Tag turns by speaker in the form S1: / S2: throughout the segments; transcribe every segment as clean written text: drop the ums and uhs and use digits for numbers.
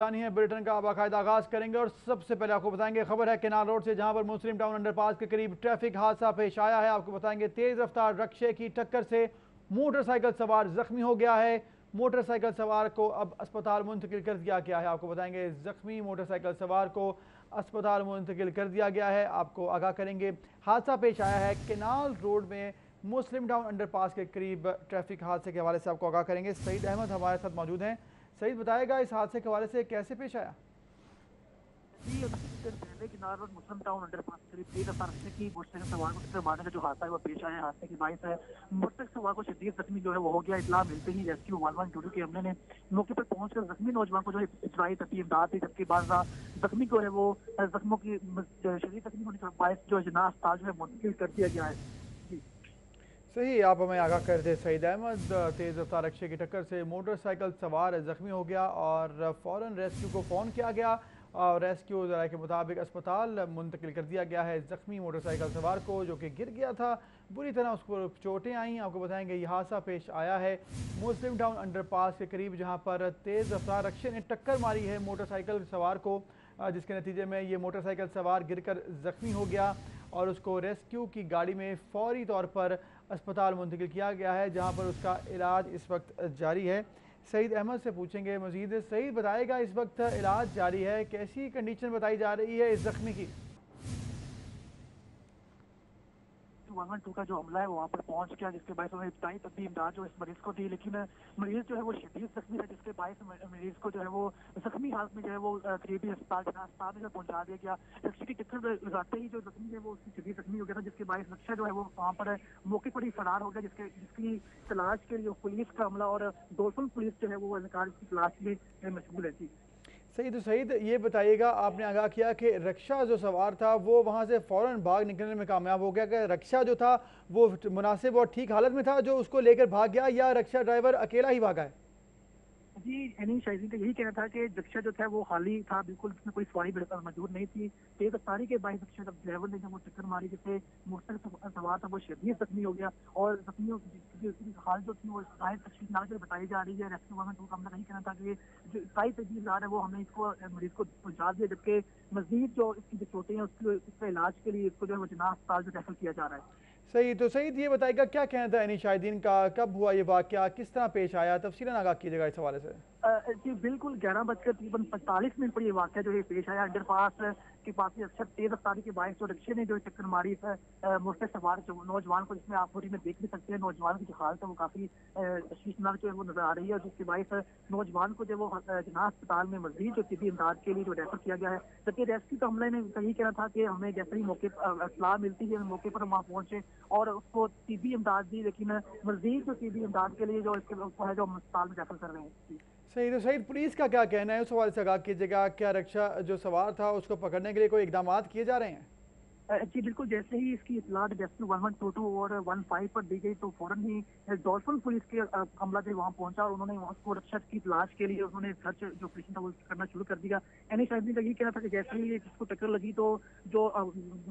S1: है बुलेटिन का बाकायदा आगाज करेंगे और सबसे पहले आपको बताएंगे खबर है केनाल रोड से, जहां पर मुस्लिम टाउन अंडरपास के करीब ट्रैफिक हादसा पेश आया है। आपको बताएंगे तेज रफ्तार रक्शे की टक्कर से मोटरसाइकिल सवार जख्मी हो गया है। मोटरसाइकिल सवार को अब अस्पताल मुंतकिल कर दिया गया है। आपको बताएंगे जख्मी मोटरसाइकिल सवार को अस्पताल मुंतकिल कर दिया गया है। आपको आगाह करेंगे हादसा पेश आया है केनाल रोड में मुस्लिम टाउन अंडरपास के करीब। ट्रैफिक हादसे के हवाले से आपको आगाह करेंगे। सईद अहमद हमारे साथ मौजूद हैं। सईद, बताएगा इस हादसे के हवाले से कैसे पेश आया?
S2: जी, पहले किनार रोड मुस्लिम टाउन अंडरपास करीब तेज रफ्तार रक्शे की मोटरसाइकिल सवार को टक्कर मारने का जो हादसा है वो पेश आया। हादसे की बाइस है मोटरसाइकिल सवार को शदीद जख्मी जो है वो हो गया। इतला मिलते ही रेस्क्यू 112 के हमले ने मौके पर पहुंचकर जख्मी नौजवान को जो है इजराई तबी इमदाद दी, जबकि बाद जख्मी को है वो जख्मों की शदीद जख्मी होने का बायस जो है जना अस्पताल जो है मुंतकिल कर दिया गया है। जी
S1: सही, आप हमें आगाह कर दे सईद अहमद। तेज रफ्तार रक्शे की टक्कर से मोटरसाइकिल सवार जख्मी हो गया और फौरन रेस्क्यू को फ़ोन किया गया और रेस्क्यू ज़राए के मुताबिक अस्पताल मुंतकिल कर दिया गया है। ज़ख्मी मोटरसाइकिल सवार को, जो कि गिर गया था, बुरी तरह उसको चोटें आई। आपको बताएंगे यह हादसा पेश आया है मुस्लिम टाउन अंडरपास के करीब, जहां पर तेज़ रफ्तार रक्शे ने टक्कर मारी है मोटरसाइकिल सवार को, जिसके नतीजे में ये मोटरसाइकिल सवार गिरकर ज़ख्मी हो गया और उसको रेस्क्यू की गाड़ी में फौरी तौर पर अस्पताल मुंतकिल किया गया है, जहां पर उसका इलाज इस वक्त जारी है। सईद अहमद से पूछेंगे मजीद। सईद, बताएगा इस वक्त इलाज जारी है, कैसी कंडीशन बताई जा रही है इस जख्मी की?
S2: 112 का जो हमला है वो वहाँ पर पहुंच गया, जिसके बायस उन्होंने इब्तदाई तबी इमदाद जो इस मरीज को दी, लेकिन मरीज जो है वो शदीद जख्मी है, जिसके बायस मरीज को जो है वो जख्मी हालत में जो है वो करीबी अस्पताल में पहुंचा दिया गया। रक्शे की टक्कर लगाते ही जो जख्मी है वो उसकी शदीद जख्मी हो गया था, जिसके बायस रक्षा जो है वो वहाँ पर मौके पर ही फरार हो गया, जिसकी तलाश के लिए पुलिस का हमला और डॉल्फिन पुलिस जो है वो अधिकारी की तलाश में मशगूल है। जी
S1: सही, तो सईद ये बताइएगा, आपने आगाह किया कि रक्षा जो सवार था वो वहाँ से फ़ौरन भाग निकलने में कामयाब हो गया, कि रक्षा जो था वो मुनासिब और ठीक हालत में था जो उसको लेकर भाग गया, या रक्षा ड्राइवर अकेला ही भागा है?
S2: जी, यानी शायद का यही कहना था कि रिक्शा जो था वो खाली था, बिल्कुल उसमें कोई सवारी मौजूद नहीं थी। तेज रफ्तारी के बाइस रिक्शा जब ड्राइवर ने जब वो टक्कर मारी, जिससे मोटरसाइकिल सवार था वो शदीद जख्मी हो गया और जख्मियों की हालत जो थी वो शायद तशखीसनाक बताई जा रही है। रेस्क्यू वाहन का हमने नहीं कहना था कि जो इकाई तजवीज़ है वो हमने इसको मरीज को पहुंचा दिया, जबकि मजीद जो इसकी जो चोटें हैं उसका इलाज के लिए इसको जो है वो जना अस्पताल जो रेफर किया जा रहा है।
S1: सही, तो सईद ये बताइएगा क्या कहना था यानी शाहिदीन का, कब हुआ ये वाक़या, किस तरह पेश आया, तफसीलन आगाह कीजिएगा इस हवाले से।
S2: जी बिल्कुल, 11 बजकर तकरीबन 45 मिनट पर ये वाक़या जो है पेश आया। अंडरपास के पास ही अक्सर तेज रफ्तारी के बायस जो रिक्शे ने जो टक्कर मारी है मोटरसाइकिल सवार जो नौजवान को, जिसमें आप पूरी में देख भी सकते हैं नौजवान की जो हालत है वो काफ़ी तशवीशनाक जो है वो नजर आ रही है, जिसके बायस नौजवान को जो वो जना अस्पताल में मजीद जो तिबी इमदाद के लिए जो रेफर किया गया है। जबकि रेस्क्यू का हमले ने यही कहना था कि हमें जैसे ही मौके पर इत्तला मिलती है मौके पर हम वहाँ पहुंचे और उसको तिबी इमदाद दी, लेकिन मजीद जो तिबी इमदाद के लिए जो इसके है जो हम अस्पताल में रेफर कर रहे हैं।
S1: सही, तो सईद पुलिस का क्या कहना है उस हवाले से आगाह कीजिएगा। क्या रक्षा जो सवार था उसको पकड़ने के लिए कोई इकदाम किए जा रहे हैं?
S2: जी बिल्कुल, जैसे ही इसकी इतला रेस्क्यू 1122 और 15 पर दी गई तो फौरन ही डॉल्फिन पुलिस के अमला जो वहाँ पहुंचा और उन्होंने उसको रक्षा की तलाश के लिए उन्होंने सर्च जो ऑपरेशन था वो करना शुरू कर दिया। यानी शायद का ये कहना था कि जैसे ही इसको टक्कर लगी तो जो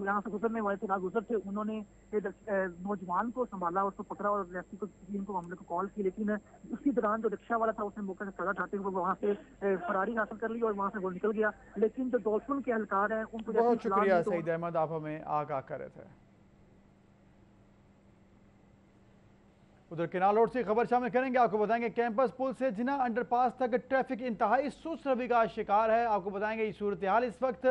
S2: यहाँ से गुजरने वाले थे गुजर थे, उन्होंने नौजवान को संभाला, उसको पकड़ा और रेस्क्यू टीम को हमले को कॉल की, लेकिन उसी दौरान जो रिक्शा वाला था उसने मौके से सजा उठाते हुए वहाँ से फरारी हासिल कर ली और वहाँ से वो निकल गया। लेकिन जो डॉल्फिन के एहलकार हैं उनको
S1: बहुत शुक्रिया
S2: तो
S1: सईद अहमद, आप हमें आगाह कर रहे थे। उधर केनाल रोड से खबर शामिल करेंगे। आपको बताएंगे कैंपस पुल से जिना अंडरपास तक ट्रैफिक इंतहाई सुस्त रवि का शिकार है। आपको बताएंगे ये सूरत हाल इस वक्त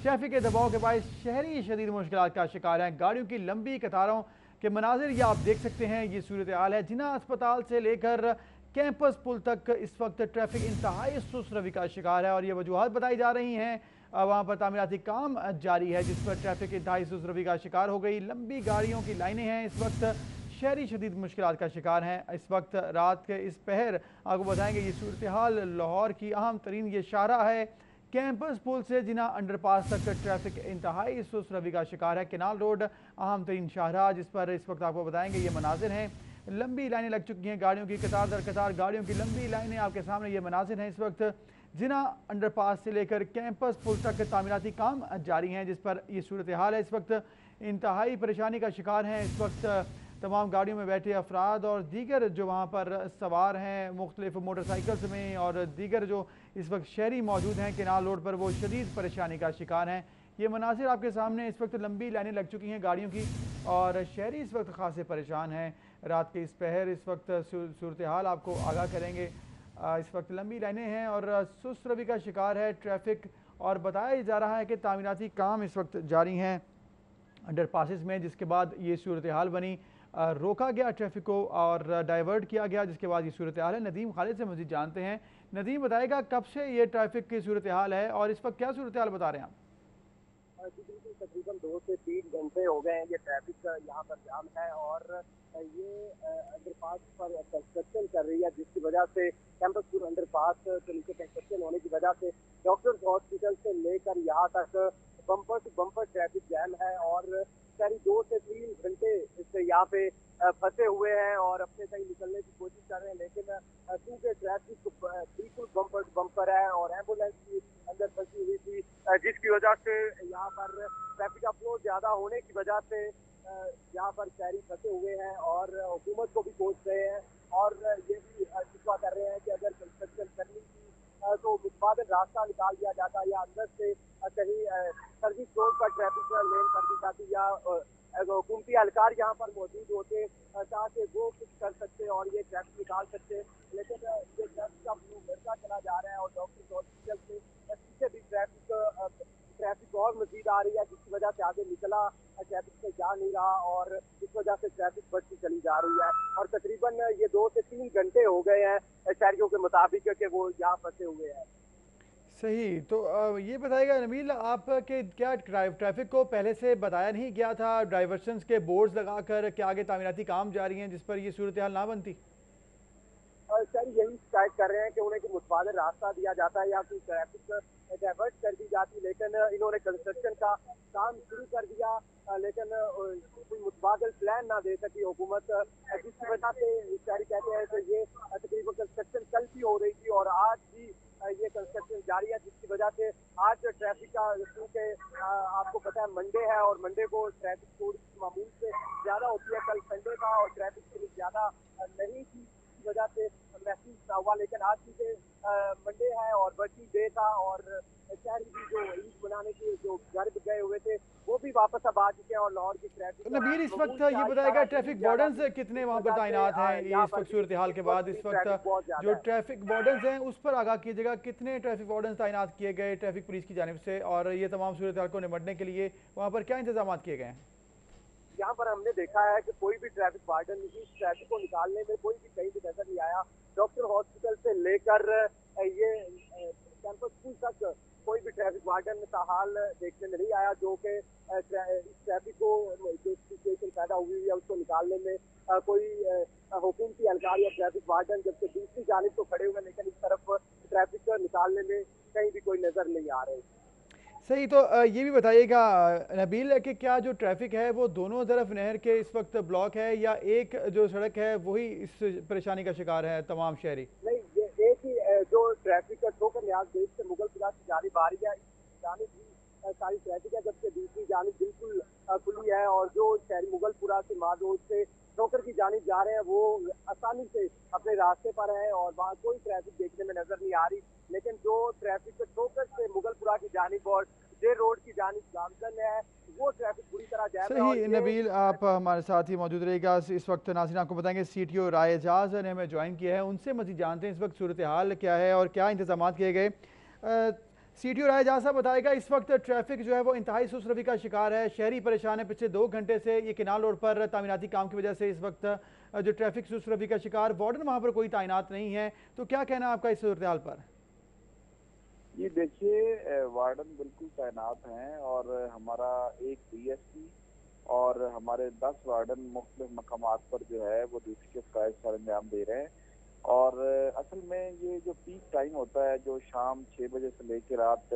S1: ट्रैफिक के दबाव के बायस शहरी शदीद मुश्किल का शिकार हैं। गाड़ियों की लंबी कतारों के मनाजिर ये आप देख सकते हैं। ये सूरत हाल है जिना अस्पताल से लेकर कैंपस पुल तक इस वक्त ट्रैफिक इंतहाई सुस्त रवि का शिकार है और ये वजूहत बताई जा रही हैं। वहाँ पर तामीराती काम जारी है, जिस पर ट्रैफिक इंतहाई सुस्त रवि का शिकार हो गई। लंबी गाड़ियों की लाइनें हैं, इस वक्त शहरी शदीद मुश्किल का शिकार हैं। इस वक्त रात के इस पहर आपको बताएंगे ये सूरत हाल लाहौर की अहम तरीन ये शाहरा है। कैंपस पुल से जिना अंडरपास तक ट्रैफिक इंतहाई सुस्त रवि का शिकार है। केनाल रोड अहम तरीन शाहरा, जिस पर इस वक्त आपको बताएंगे ये मनाजिर हैं। लंबी लाइनें लग चुकी हैं, गाड़ियों की कतार दर कतार गाड़ियों की लंबी लाइनें आपके सामने ये मनाजिर हैं। इस वक्त जिना अंडरपास से लेकर कैंपस पुल तक तामीराती काम जारी हैं, जिस पर ये सूरत हाल है। इस वक्त इंतहाई परेशानी का शिकार हैं इस वक्त तमाम गाड़ियों में बैठे अफराद और दीगर जो वहाँ पर सवार हैं मुख्तलिफ मोटरसाइकिल्स में और दीगर जो इस वक्त शहरी मौजूद हैं केनाल रोड पर, वो शदीद परेशानी का शिकार हैं। ये मनासिर आपके सामने, इस वक्त लंबी लाइनें लग चुकी हैं गाड़ियों की और शहरी इस वक्त खासे परेशान हैं। रात के इस पहर इस वक्त सूरत हाल आपको आगाह करेंगे। इस वक्त लंबी लाइनें हैं और सुस्त रवि का शिकार है ट्रैफिक, और बताया जा रहा है कि तामीराती काम इस वक्त जारी हैं अंडर पासिस में, जिसके बाद ये सूरत हाल बनी। रोका गया ट्रैफिक को और डाइवर्ट किया गया, जिसके बाद ये सूरत हाल है। नदीम खालिद से मज़ीद जानते हैं। नदीम बताएगा कब से ये ट्रैफिक की सूरत हाल है और इस वक्त क्या सूरत हाल बता रहे हैं आप?
S3: तकरीबन 2 से 3 घंटे हो गए हैं ये ट्रैफिक यहाँ पर जाम है और ये अंडरपास पर कंस्ट्रक्शन कर रही है, जिसकी वजह से कैंपसपुर अंडरपास के नीचे कंस्ट्रक्शन होने की वजह से डॉक्टर्स हॉस्पिटल से लेकर यहाँ तक bumper to bumper traffic jam है और करीब 2 से 3 घंटे इससे यहाँ पे फंसे हुए हैं और अपने कहीं निकलने की कोशिश कर रहे हैं, लेकिन क्योंकि ट्रैफिक बिल्कुल बम्पर टू बम्पर है और एम्बुलेंस भी अंदर फंसी हुई थी, जिसकी वजह से यहाँ पर ट्रैफिक का फ्लो ज्यादा होने की वजह से यहाँ पर शहरी फंसे हुए हैं और हुकूमत को भी सोच रहे हैं और ये भी शिकवा कर रहे हैं कि अगर कंस्ट्रक्शन करनी थी तो उत्पादन रास्ता निकाल दिया जाता या अंदर से कहीं सर्विस रोड पर ट्रैफिक लेन कर दी जाती या हुकूमती एहलकार यहाँ पर मौजूद होते ताकि वो कुछ कर सकते और ये ट्रैफिक निकाल सकते, लेकिन ये ट्रैफिक का फ्लो बढ़ता चला जा रहा है और डॉक्टर हॉस्पिटल से पीछे भी ट्रैफिक और मजीद आ रही है, जिसकी वजह से आगे निकला ट्रैफिक से जा नहीं रहा और इस वजह से ट्रैफिक बढ़ती चली जा रही है और तकरीबन ये 2 से 3 घंटे हो गए हैं शहरियों के मुताबिक कि वो यहाँ फंसे हुए हैं।
S1: सही, तो ये बताइएगा नबील आप कि क्या ट्रैफिक को पहले से बताया नहीं गया था, डाइवर्शंस के बोर्ड्स लगाकर कि आगे तामीराती काम जारी हैं जिस पर ये सूरत हाल ना बनती?
S3: सर यही शिकायत कर रहे हैं कि उन्हें कोई मुतबादल रास्ता दिया जाता है या कोई ट्रैफिक डाइवर्ट कर दी जाती, लेकिन इन्होंने कंस्ट्रक्शन का काम शुरू कर दिया लेकिन कोई मुतबादल प्लान ना दे सकी हुकूमत, जिसकी वजह से शहरी कहते हैं कि ये तकरीबन कंस्ट्रक्शन कल भी हो रही थी और आज भी ये कंस्ट्रक्शन जारी है, जिसकी वजह से आज ट्रैफिक का, क्योंकि आपको पता है मंडे है और मंडे को ट्रैफिक थोड़ी मामूल से ज्यादा होती है, कल संडे था और ट्रैफिक थोड़ी ज्यादा नहीं थी, इस वजह से महसूस ना हुआ, लेकिन आज क्योंकि मंडे है और वर्किंग डे था और शहरी भी जो ईद मनाने के जो घर गए हुए थे वो भी वापस अब आ चुके हैं और लाहौर की ट्रैफिक।
S1: नबीर इस वक्त ये बताएगा ट्रैफिक वार्डन्स कितने वहाँ पर तैनात हैं ये इस वक्त सूरत हाल के बाद? इस वक्त जो ट्रैफिक वार्डन्स हैं उस पर आगाह कीजिएगा, कितने ट्रैफिक वार्डन्स तैनात किए गए ट्रैफिक पुलिस की जानिब से और ये तमाम सूरत हाल को निपटने के लिए वहाँ पर क्या इंतजाम किए गए हैं?
S3: यहाँ पर हमने देखा है कि कोई भी ट्रैफिक वार्डन इस ट्रैफिक को निकालने में कोई भी कहीं भी नजर नहीं आया। डॉक्टर हॉस्पिटल से लेकर ये कैंपस स्कूल तक कोई भी ट्रैफिक वार्डन का हाल देखने में नहीं आया, जो कि इस ट्रैफिक को जो सिचुएशन पैदा हुई है उसको निकालने में कोई हुकूमती एहलकार या ट्रैफिक वार्डन, जबकि दूसरी जानिब तो खड़े हुए लेकिन इस तरफ ट्रैफिक निकालने में कहीं भी कोई नजर नहीं आ रहे।
S1: सही, तो ये भी बताइएगा नबील कि क्या जो ट्रैफिक है वो दोनों तरफ नहर के इस वक्त ब्लॉक है या एक जो सड़क है वही इस परेशानी का शिकार है तमाम शहरी?
S3: नहीं, ये एक ही जो ट्रैफिक का ठोकर लिहाज देश से मुगलपुरा की जानिब आ रही है, जानिब भी सारी ट्रैफिक है, जबकि दूसरी जानिब बिल्कुल खुली है और जो शहरी मुगलपुरा से मादोद से ठोकर की जानिब जा रहे हैं वो आसानी से अपने रास्ते पर है और वहाँ कोई ट्रैफिक देखने में नजर नहीं आ रही, लेकिन जो ट्रैफिक ठोकर से मुगलपुरा की जानिब और जे रोड की जानिब गामजन है वो ट्रैफिक पूरी तरह जैम है।
S1: सही नबील, आप हमारे साथ ही मौजूद रहेगा। इस वक्त नाज़रीन आपको बताएंगे CTO राय एजाज ने हमें ज्वाइन किया है, उनसे मज़ीद जानते हैं इस वक्त सूरत हाल क्या है और क्या इंतजाम किए गए। CTO राय एजाज साहब बताएगा इस वक्त ट्रैफिक जो है वो इंतहाई सुस्त रवि का शिकार है, शहरी परेशान है। पिछले 2 घंटे से ये केनाल रोड पर तामीराती काम की वजह से इस वक्त जो ट्रैफिक सुस्त रवि का शिकार, वार्डन वहाँ पर कोई तैनात नहीं है, तो क्या कहना है आपका इस सूरत हाल पर?
S4: ये देखिए वार्डन बिल्कुल तैनात हैं और हमारा एक DSP और हमारे 10 वार्डन मुख्तलिफ मकामात पर जो है वो ड्यूटी के फ़राइज़ सर अंजाम दे रहे हैं और असल में ये जो पीक टाइम होता है जो शाम 6 बजे से लेकर रात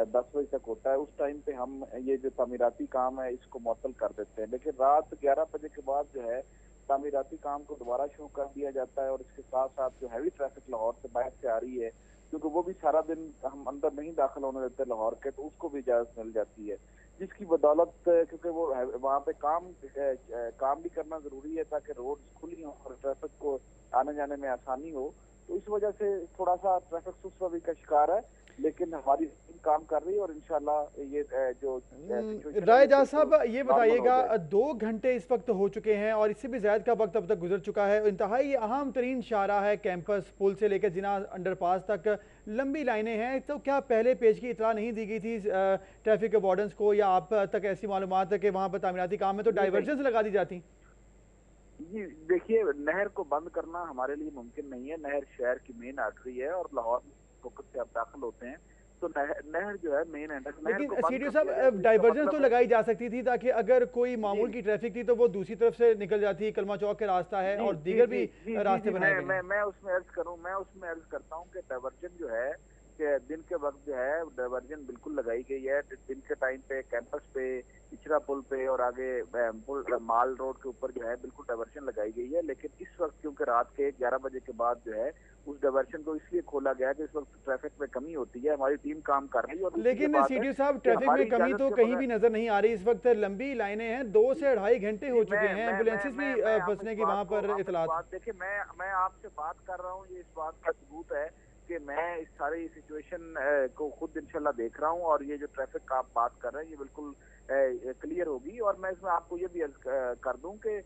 S4: 10 बजे तक होता है, उस टाइम पे हम ये जो तामीराती काम है इसको मुअत्तल कर देते हैं, लेकिन रात 11 बजे के बाद जो है तामीराती काम को दोबारा शुरू कर दिया जाता है और इसके साथ साथ जो हैवी ट्रैफिक लाहौर से बाहर से आ रही है, क्योंकि वो भी सारा दिन हम अंदर नहीं दाखिल होने देते लाहौर के, तो उसको भी इजाजत मिल जाती है, जिसकी बदौलत क्योंकि वो वहाँ पे काम भी करना जरूरी है ताकि रोड खुली हो और ट्रैफिक को आने जाने में आसानी हो, तो इस वजह से थोड़ा सा ट्रैफिक सुस्त रवि का शिकार है, लेकिन हमारी टीम काम कर रही है और इंशाल्लाह ये जो
S1: रायजाद साहब ये बताइएगा, 2 घंटे इस वक्त हो चुके हैं और इससे भी ज्यादा का वक्त अब तक गुजर चुका है। इंतहाई अहम तरीन शाहरा है कैंपस पुल से लेकर जिना अंडरपास तक लंबी लाइनें हैं, तो क्या पहले पेश की इतला नहीं दी गई थी ट्रैफिक वार्डन्स को, या आप तक ऐसी मालूमात है कि वहाँ पर तामीराती काम में तो डाइवर्जन लगा दी जाती?
S4: जी देखिए, नहर को बंद करना हमारे लिए मुमकिन नहीं है। नहर शहर की मेन आर्टरी है और लाहौर फोकस से आप दाखिल होते हैं तो नहर जो है मेन है।
S1: लेकिन सीडीओ साहब, डाइवर्जन तो लगाई जा सकती थी ताकि अगर कोई मामूल की ट्रैफिक थी तो वो दूसरी तरफ से निकल जाती। कलमा चौक के रास्ता है और दीगर भी रास्ते बनाए गए हैं।
S4: मैं उसमें अर्ज करता हूँ कि डाइवर्जन जो है कि दिन के वक्त जो है डाइवर्जन बिल्कुल लगाई गई है। दिन के टाइम पे कैंपस पे, इचरा पुल पे और आगे पुल माल रोड के ऊपर जो है बिल्कुल डाइवर्जन लगाई गई है। लेकिन इस वक्त क्योंकि रात के 11 बजे के बाद जो है उस डाइवर्जन को इसलिए खोला गया कि इस वक्त ट्रैफिक में कमी होती है। हमारी टीम काम कर रही है। और
S1: लेकिन सीडीओ साहब, ट्रैफिक में कमी तो कहीं भी नजर नहीं आ रही। इस वक्त लंबी लाइनें हैं, 2 से 2.5 घंटे हो चुके हैं एम्बुलेंसेज भी फंसने की वहाँ पर इतलात।
S4: देखिए, मैं आपसे बात कर रहा हूँ, ये इस बात का सबूत है कि मैं इस सारी सिचुएशन को खुद इंशाल्लाह देख रहा हूँ और ये जो ट्रैफिक का आप बात कर रहे हैं ये बिल्कुल क्लियर होगी। और मैं इसमें आपको ये भी कर दूं कि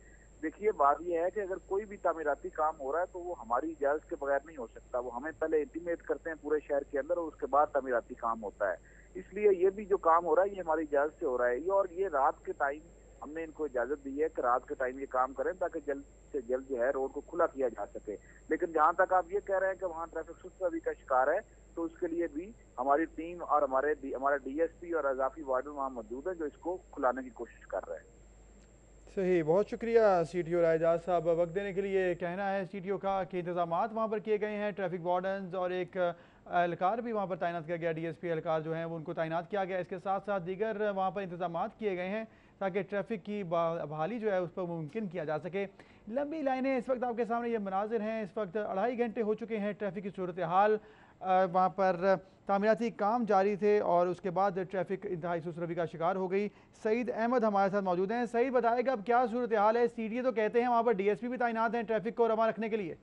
S4: देखिए, बात ये है कि अगर कोई भी तामीराती काम हो रहा है तो वो हमारी इजाजत के बगैर नहीं हो सकता। वो हमें पहले इंटीमेट करते हैं पूरे शहर के अंदर और उसके बाद तामीराती काम होता है। इसलिए ये भी जो काम हो रहा है ये हमारी इजाजत से हो रहा है। और ये रात के टाइम हमने इनको इजाजत दी है कि रात के टाइम ये काम करें ताकि जल्द से जल्द जो है रोड को खुला किया जा सके। लेकिन जहां तक आप ये कह रहे हैं कि वहाँ ट्रैफिक सुस्त रवि का शिकार है, तो उसके लिए भी हमारी टीम और हमारा डीएसपी और अजाफी वार्डन वहाँ मौजूद है जो इसको खुलाने की कोशिश कर रहे हैं।
S1: सही, बहुत शुक्रिया सीटीओ रायजाद साहब वक्त देने के लिए। कहना है सीटीओ का कि इंतजाम वहाँ पर किए गए हैं, ट्रैफिक वार्डन्स और एक एहलकार भी वहाँ पर तैनात किया गया। डीएसपी एहलकार जो हैं वो उनको तैनात किया गया। इसके साथ साथ दीगर वहाँ पर इंतजाम किए गए हैं ताकि ट्रैफिक की बहाली जो है उस पर मुमकिन किया जा सके। लंबी लाइनें इस वक्त आपके सामने ये मनाजिर हैं। इस वक्त 2.5 घंटे हो चुके हैं। ट्रैफिक की सूरत हाल, वहाँ पर तामीराती काम जारी थे और उसके बाद ट्रैफिक इंतहाई सुस्त रवि का शिकार हो गई। सईद अहमद हमारे साथ मौजूद हैं। सईद, बताएगा अब क्या सूरत हाल है? सीडीए तो कहते हैं वहाँ पर डीएसपी भी तैनात हैं ट्रैफिक को रवा रखने के लिए।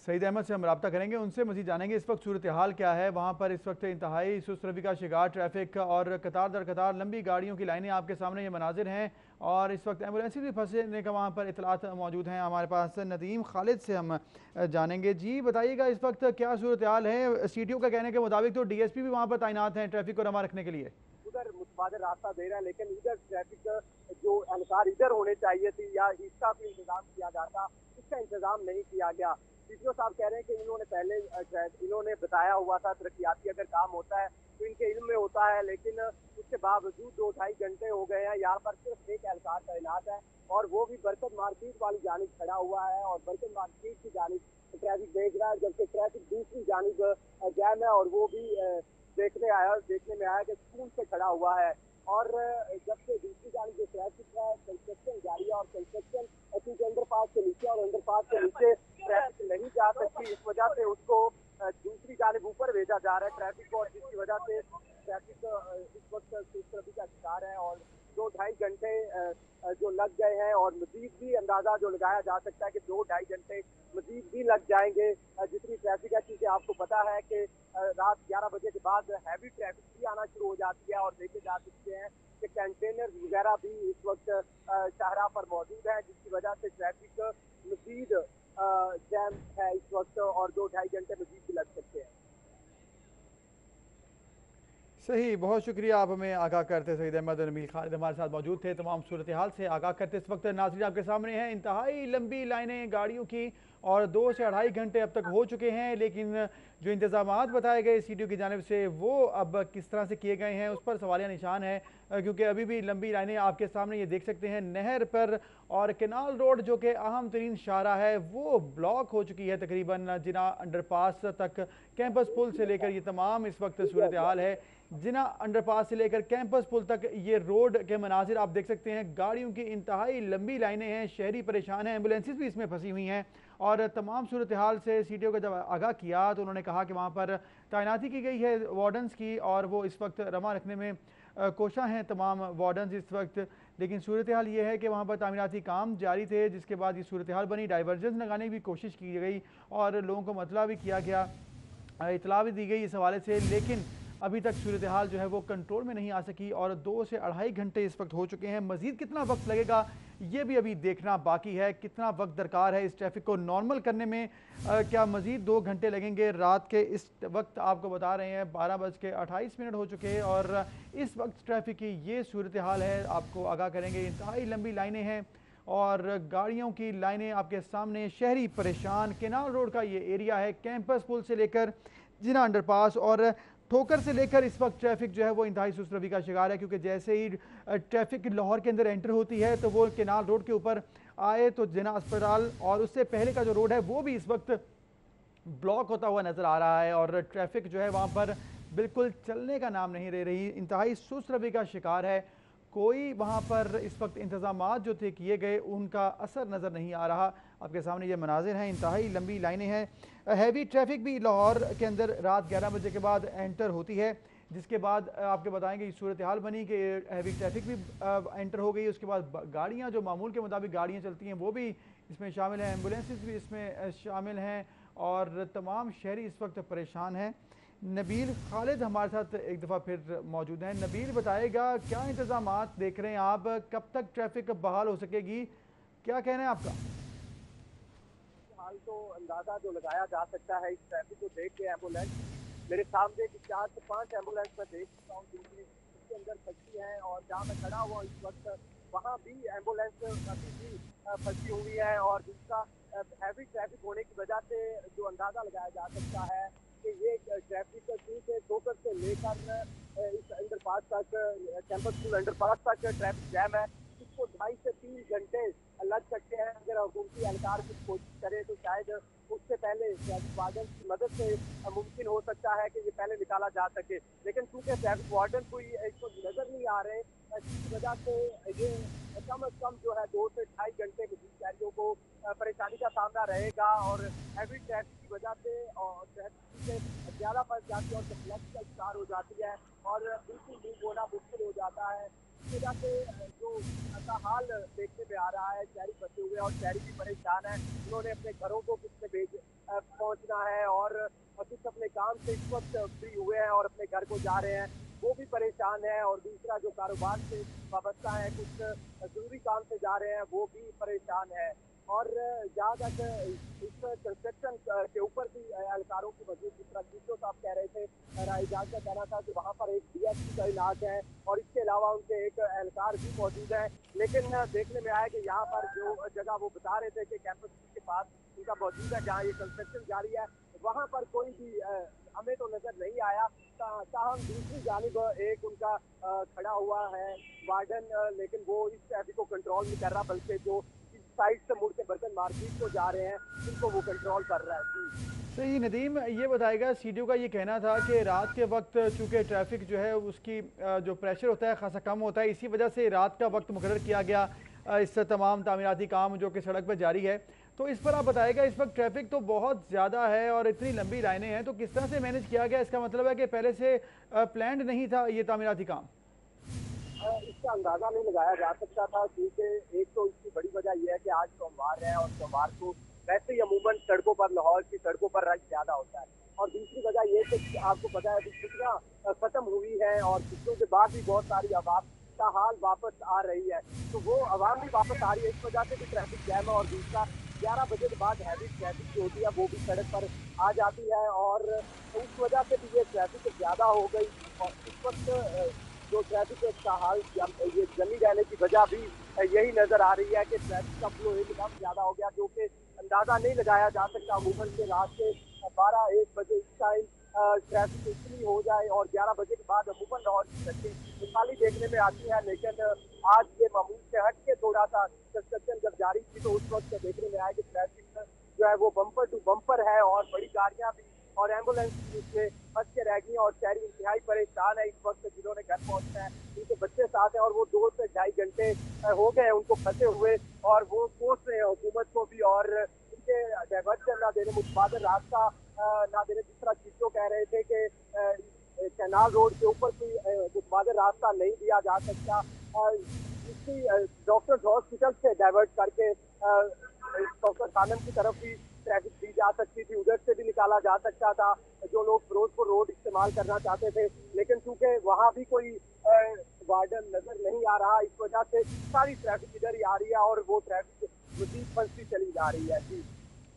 S1: सईद अहमद से हम रब्ता करेंगे, उनसे मज़ीद जानेंगे इस वक्त सूरत हाल क्या है वहाँ पर। इस वक्त इंतहाई सुस्त रवि का शिकार ट्रैफिक और कतार दर कतार लंबी गाड़ियों की लाइनें आपके सामने ये मनाजिर हैं और इस वक्त एम्बुलेंसेज भी फंसने का वहाँ पर इतलात मौजूद हैं। हमारे पास नदीम खालिद से हम जानेंगे। जी बताइएगा, इस वक्त क्या सूरत हाल है? सीटीओ का कहने के मुताबिक तो डीएसपी भी वहाँ पर तैनात हैं ट्रैफिक को रमा रखने के लिए।
S3: उधर मुतबादिल रास्ता दे रहा है, लेकिन इधर ट्रैफिक जो एहलकार इधर होने चाहिए थी या इसका भी इंतजाम किया जाता, इसका इंतजाम नहीं किया गया। सीटीओ साहब कह रहे हैं कि इन्होंने बताया हुआ था तरक्याती अगर काम होता है तो इनके इल्म में होता है, लेकिन उसके बावजूद 2-2.5 घंटे हो गए हैं। यहाँ पर सिर्फ एक एहलकार तैनात है और वो भी बरकत मार्केट वाली जानिब खड़ा हुआ है और बरकत मार्केट की जानिब ट्रैफिक देख रहा है, जबकि ट्रैफिक दूसरी जानिब जैम है और वो भी देखने में आया कि स्कूल से खड़ा हुआ है। और जबकि दूसरी जानिब जो ट्रैफिक है, कंस्ट्रक्शन जारी है और कंस्ट्रक्शन क्योंकि अंडरपास के नीचे और अंडरपास के नीचे ट्रैफिक नहीं जा सकती, इस वजह से उसको दूसरी जानिब ऊपर भेजा जा रहा है ट्रैफिक को, और जिसकी वजह से ट्रैफिक इस वक्त सुस्त रवि का शिकार है। और 2-2.5 घंटे जो लग गए हैं और मजीद भी अंदाजा जो लगाया जा सकता है कि 2-2.5 घंटे मजीद भी लग जाएंगे जितनी ट्रैफिक है। क्योंकि आपको पता है कि रात 11 बजे के बाद हैवी ट्रैफिक भी आना शुरू हो जाती है और देखे जा सकते हैं कि कंटेनर वगैरह भी इस वक्त शाहरा पर मौजूद है, जिसकी वजह से ट्रैफिक मजीद जैम है इस वक्त और 2-2.5 घंटे मजीद भी लग सकते हैं।
S1: सही, बहुत शुक्रिया, आप हमें आगाह करते। सईद अहमद नबील खालिद हमारे साथ मौजूद थे, तमाम सूरत हाल से आगाह करते। इस वक्त नाज़रीन आपके सामने हैं इंतहाई लंबी लाइनें गाड़ियों की और 2 से 2.5 घंटे अब तक हो चुके हैं। लेकिन जो इंतजामात बताए गए सीडीओ की जानिब से वो अब किस तरह से किए गए हैं उस पर सवालिया निशान है, क्योंकि अभी भी लंबी लाइनें आपके सामने ये देख सकते हैं नहर पर और केनाल रोड जो कि अहम तरीन शाहरा है वो ब्लॉक हो चुकी है तकरीबन जिना अंडरपास तक। कैंपस पुल से लेकर ये तमाम इस वक्त सूरत हाल है। जिना अंडरपास से लेकर कैंपस पुल तक ये रोड के मनाजिर आप देख सकते हैं। गाड़ियों की इंतहाई लंबी लाइनें हैं, शहरी परेशान हैं, एम्बुलेंसेज भी इसमें फंसी हुई हैं। और तमाम सूरत हाल से सीटीओ को जब आगाह किया तो उन्होंने कहा कि वहाँ पर तैनाती की गई है वार्डन्स की और वो इस वक्त रमा रखने में कोशा हैं तमाम वार्डन्स इस वक्त। लेकिन सूरत हाल ये है कि वहाँ पर तामीराती काम जारी थे, जिसके बाद ये सूरत हाल बनी। डाइवर्जेंस लगाने की भी कोशिश की गई और लोगों को मतला भी किया गया, इतला भी दी गई इस हवाले से। लेकिन अभी तक सूरत हाल जो है वो कंट्रोल में नहीं आ सकी और 2 से 2.5 घंटे इस वक्त हो चुके हैं। मज़ीद कितना वक्त लगेगा ये भी अभी देखना बाकी है। कितना वक्त दरकार है इस ट्रैफिक को नॉर्मल करने में, क्या मज़ीद 2 घंटे लगेंगे? रात के इस वक्त आपको बता रहे हैं 12:28 हो चुके हैं और इस वक्त ट्रैफिक की ये सूरत हाल है। आपको आगाह करेंगे, इंतहाई लंबी लाइनें हैं और गाड़ियों की लाइनें आपके सामने। शहरी परेशान। केनाल रोड का ये एरिया है, कैंपस पुल से लेकर जिना अंडरपास और ठोकर से लेकर इस वक्त ट्रैफिक जो है वो इंतहाई सुस्त रवि का शिकार है, क्योंकि जैसे ही ट्रैफिक लाहौर के अंदर एंटर होती है तो वो केनाल रोड के ऊपर आए तो जिना अस्पताल और उससे पहले का जो रोड है वो भी इस वक्त ब्लॉक होता हुआ नज़र आ रहा है और ट्रैफिक जो है वहाँ पर बिल्कुल चलने का नाम नहीं ले रही। इंतहाई सुस्त रवि का शिकार है। कोई वहाँ पर इस वक्त इंतज़ामात जो थे किए गए उनका असर नज़र नहीं आ रहा। आपके सामने ये मनाजिर हैं, इंतहाई लंबी लाइनें हैं। हैवी ट्रैफिक भी लाहौर के अंदर रात 11 बजे के बाद एंटर होती है, जिसके बाद आपके बताएंगे ये सूरत हाल बनी कि हैवी ट्रैफिक भी एंटर हो गई। उसके बाद गाड़ियाँ जो मामूल के मुताबिक गाड़ियाँ चलती हैं वो भी इसमें शामिल हैं, एम्बुलेंसेस भी इसमें शामिल हैं और तमाम शहरी इस वक्त परेशान हैं। नबील खालिद हमारे साथ एक दफ़ा फिर मौजूद हैं। नबील बताएगा क्या इंतज़ामात देख रहे हैं आप, कब तक ट्रैफिक बहाल हो सकेगी, क्या कहना है आपका?
S3: हाल तो अंदाजा जो लगाया जा सकता है इस ट्रैफिक को देख के, एम्बुलेंस मेरे सामने 4 से 5 एम्बुलेंस मैं देख सकता हूँ जो कि इसके अंदर फंसी है और जहाँ मैं खड़ा हुआ इस वक्त वहाँ भी एम्बुलेंस अभी भी फंसी हुई है। और दूसरा हैवी ट्रैफिक होने की वजह से जो अंदाजा लगाया जा सकता है कि ये ट्रैफिक से ठोकर से लेकर इस अंडरपास तक, कैंपस स्कूल अंडरपास तक ट्रैफिक जैम है। इसको 2.5 से 3 घंटे लग सकते हैं। अगर हुकूमती एहलकार कुछ कोशिश करे तो शायद उससे पहले ट्रैफिक वार्डन की मदद से मुमकिन हो सकता है कि ये पहले निकाला जा सके। लेकिन चूंकि ट्रैफिक वार्डन कोई इसको नजर नहीं आ रहे, जिसकी वजह से ये कम अज कम जो है 2 से 2.5 घंटे शहरियों को परेशानी का सामना रहेगा। और हैवी ट्रैफिक की वजह से और ट्रैफिक से ज्यादा फंस जाती है और कंप्लेक्स का शिकार हो जाती है और बिल्कुल मूव होना मुश्किल हो जाता है। इस वजह से जो ऐसा हाल देखने में आ रहा है, शहरी फंसे हुए और शहरी भी परेशान है। उन्होंने अपने घरों को किससे पहुंचना है और कुछ अपने काम से इस वक्त फ्री हुए हैं और अपने घर को जा रहे हैं, वो भी परेशान है। और दूसरा जो कारोबार से वाबस्ता है, कुछ जरूरी काम से जा रहे हैं, वो भी परेशान है। और जहाँ तक इस कंस्ट्रक्शन के ऊपर भी एहलकारों की मौजूद, जिस तरह सीटों साहब कह रहे थे, राइजाज का कहना था कि वहाँ पर एक डीएसपी तैनात है और इसके अलावा उनके एक एहलकार भी मौजूद है। लेकिन देखने में आया कि यहाँ पर जो जगह वो बता रहे थे कि कैंपस के पास उनका मौजूद है जहाँ ये कंस्ट्रक्शन जारी है, वहाँ पर कोई भी हमें तो नजर नहीं आया। ताहम दूसरी जानिब एक उनका खड़ा हुआ है वार्डन, लेकिन वो इस ट्रैफिक को कंट्रोल नहीं कर रहा, बल्कि जो साइड से मुड़ के बर्तन मार्केट को जा रहे हैं उनको वो कंट्रोल कर रहा है।
S1: सही। नदीम ये बताएगा, सीडीओ का ये कहना था कि रात के वक्त चूँकि ट्रैफिक जो है उसकी जो प्रेशर होता है खासा कम होता है, इसी वजह से रात का वक्त मुकर्रर किया गया इस तमाम तामीराती काम जो कि सड़क पर जारी है। तो इस पर आप बताएगा, इस वक्त ट्रैफिक तो बहुत ज़्यादा है और इतनी लंबी लाइनें हैं, तो किस तरह से मैनेज किया गया? इसका मतलब है कि पहले से प्लान्ड नहीं था ये तामीराती काम?
S3: इसका अंदाजा नहीं लगाया जा सकता था, क्योंकि एक तो इसकी बड़ी वजह यह है कि आज सोमवार है और सोमवार को वैसे ही अमूमन सड़कों पर, लाहौर की सड़कों पर रश ज्यादा होता है। और दूसरी वजह यह कि आपको पता है अभी छुट्टियां खत्म हुई है और छुट्टियों के बाद भी बहुत सारी आवाम का हाल वापस आ रही है, तो वो आवाम भी वापस आ रही है, इस वजह से भी ट्रैफिक जैम है। और दूसरा 11 बजे के बाद हैवी ट्रैफिक जो होती है वो भी सड़क पर आ जाती है और उस वजह से भी ये ट्रैफिक ज्यादा हो गई। और इस वक्त जो ट्रैफिक का हाल, ये जमी रहने की वजह भी यही नजर आ रही है कि ट्रैफिक का फ्लो एकदम ज्यादा हो गया, जो कि अंदाजा नहीं लगाया जा सकता। अमूमन के रात के 12-1 बजे इस टाइम ट्रैफिक इतनी हो जाए और 11 बजे के बाद अमूमन लाहौर की सड़कें खाली देखने में आती है। लेकिन आज ये मामूल से हट के थोड़ा सा कंस्ट्रक्शन जब जारी थी तो उस वक्त देखने में आया कि ट्रैफिक जो है वो बम्पर टू बम्पर है और बड़ी गाड़ियां भी और एम्बुलेंस इसमें फंस के रह गई और शहरी इंतहाई परेशान है इस वक्त, जिन्होंने घर पहुंचना है, उनके बच्चे साथ हैं और वो 2 से 2.5 घंटे हो गए हैं उनको फंसे हुए और वो कोस रहे हैं हुकूमत को भी और उनके डाइवर्जन ना देने, मुतबादल रास्ता ना देने। जिस तरह चीजों कह रहे थे कि कैनाल रोड के ऊपर कोई मुतबादल रास्ता नहीं दिया जा सकता, इसकी डॉक्टर्स हॉस्पिटल से डाइवर्ट करके डॉक्टर खानम की तरफ भी ट्रैफिक दी जा सकती थी, उधर से भी निकाला जा सकता था जो लोग फिरोजपुर रोड इस्तेमाल करना चाहते थे, लेकिन चूंकि वहां भी कोई वार्डन नजर नहीं आ रहा, इस वजह से सारी ट्रैफिक इधर ही आ रही है और वो ट्रैफिक मजीद फंसती चली जा रही है। जी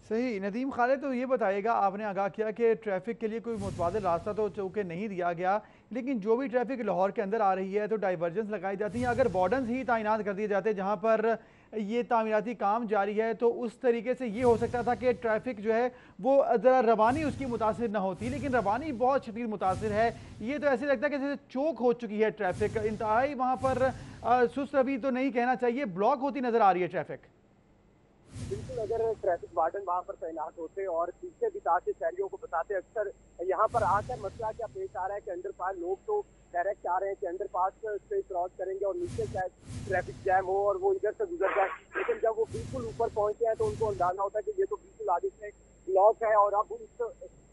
S1: सही। नदीम खालिद, तो ये बताइएगा, आपने आगाह किया कि ट्रैफिक के लिए कोई मुतबादिल रास्ता तो चूँकि नहीं दिया गया, लेकिन जो भी ट्रैफिक लाहौर के अंदर आ रही है तो डाइवर्जेंस लगाई जाती हैं। अगर वार्डन्स ही तैनात कर दिए जाते जहाँ पर ये तामीराती काम जारी है तो उस तरीके से ये हो सकता था कि ट्रैफिक जो है वो ज़रा रवानी उसकी मुतासिर ना होती, लेकिन रवानी बहुत शदीद मुतासिर है। ये तो ऐसे लगता है कि जैसे चौक हो चुकी है ट्रैफिक, इंतहाई वहाँ पर सुस्त रवि तो नहीं कहना चाहिए, ब्लॉक होती नज़र आ रही है ट्रैफिक।
S3: बिल्कुल, अगर ट्रैफिक वार्डन वहाँ पर तैनात होते और पीछे बिताते शहरियों को बताते, अक्सर यहाँ पर आकर मसला क्या पेश आ रहा है कि अंडरपास लोग तो डायरेक्ट आ रहे हैं कि अंडरपास से क्रॉस करेंगे और नीचे शायद ट्रैफिक जैम हो और वो इधर से गुजर जाए, लेकिन जब वो बिल्कुल ऊपर पहुंचे हैं तो उनको अंदाजा होता है कि ये तो बिल्कुल आगे से ब्लॉक है और अब उस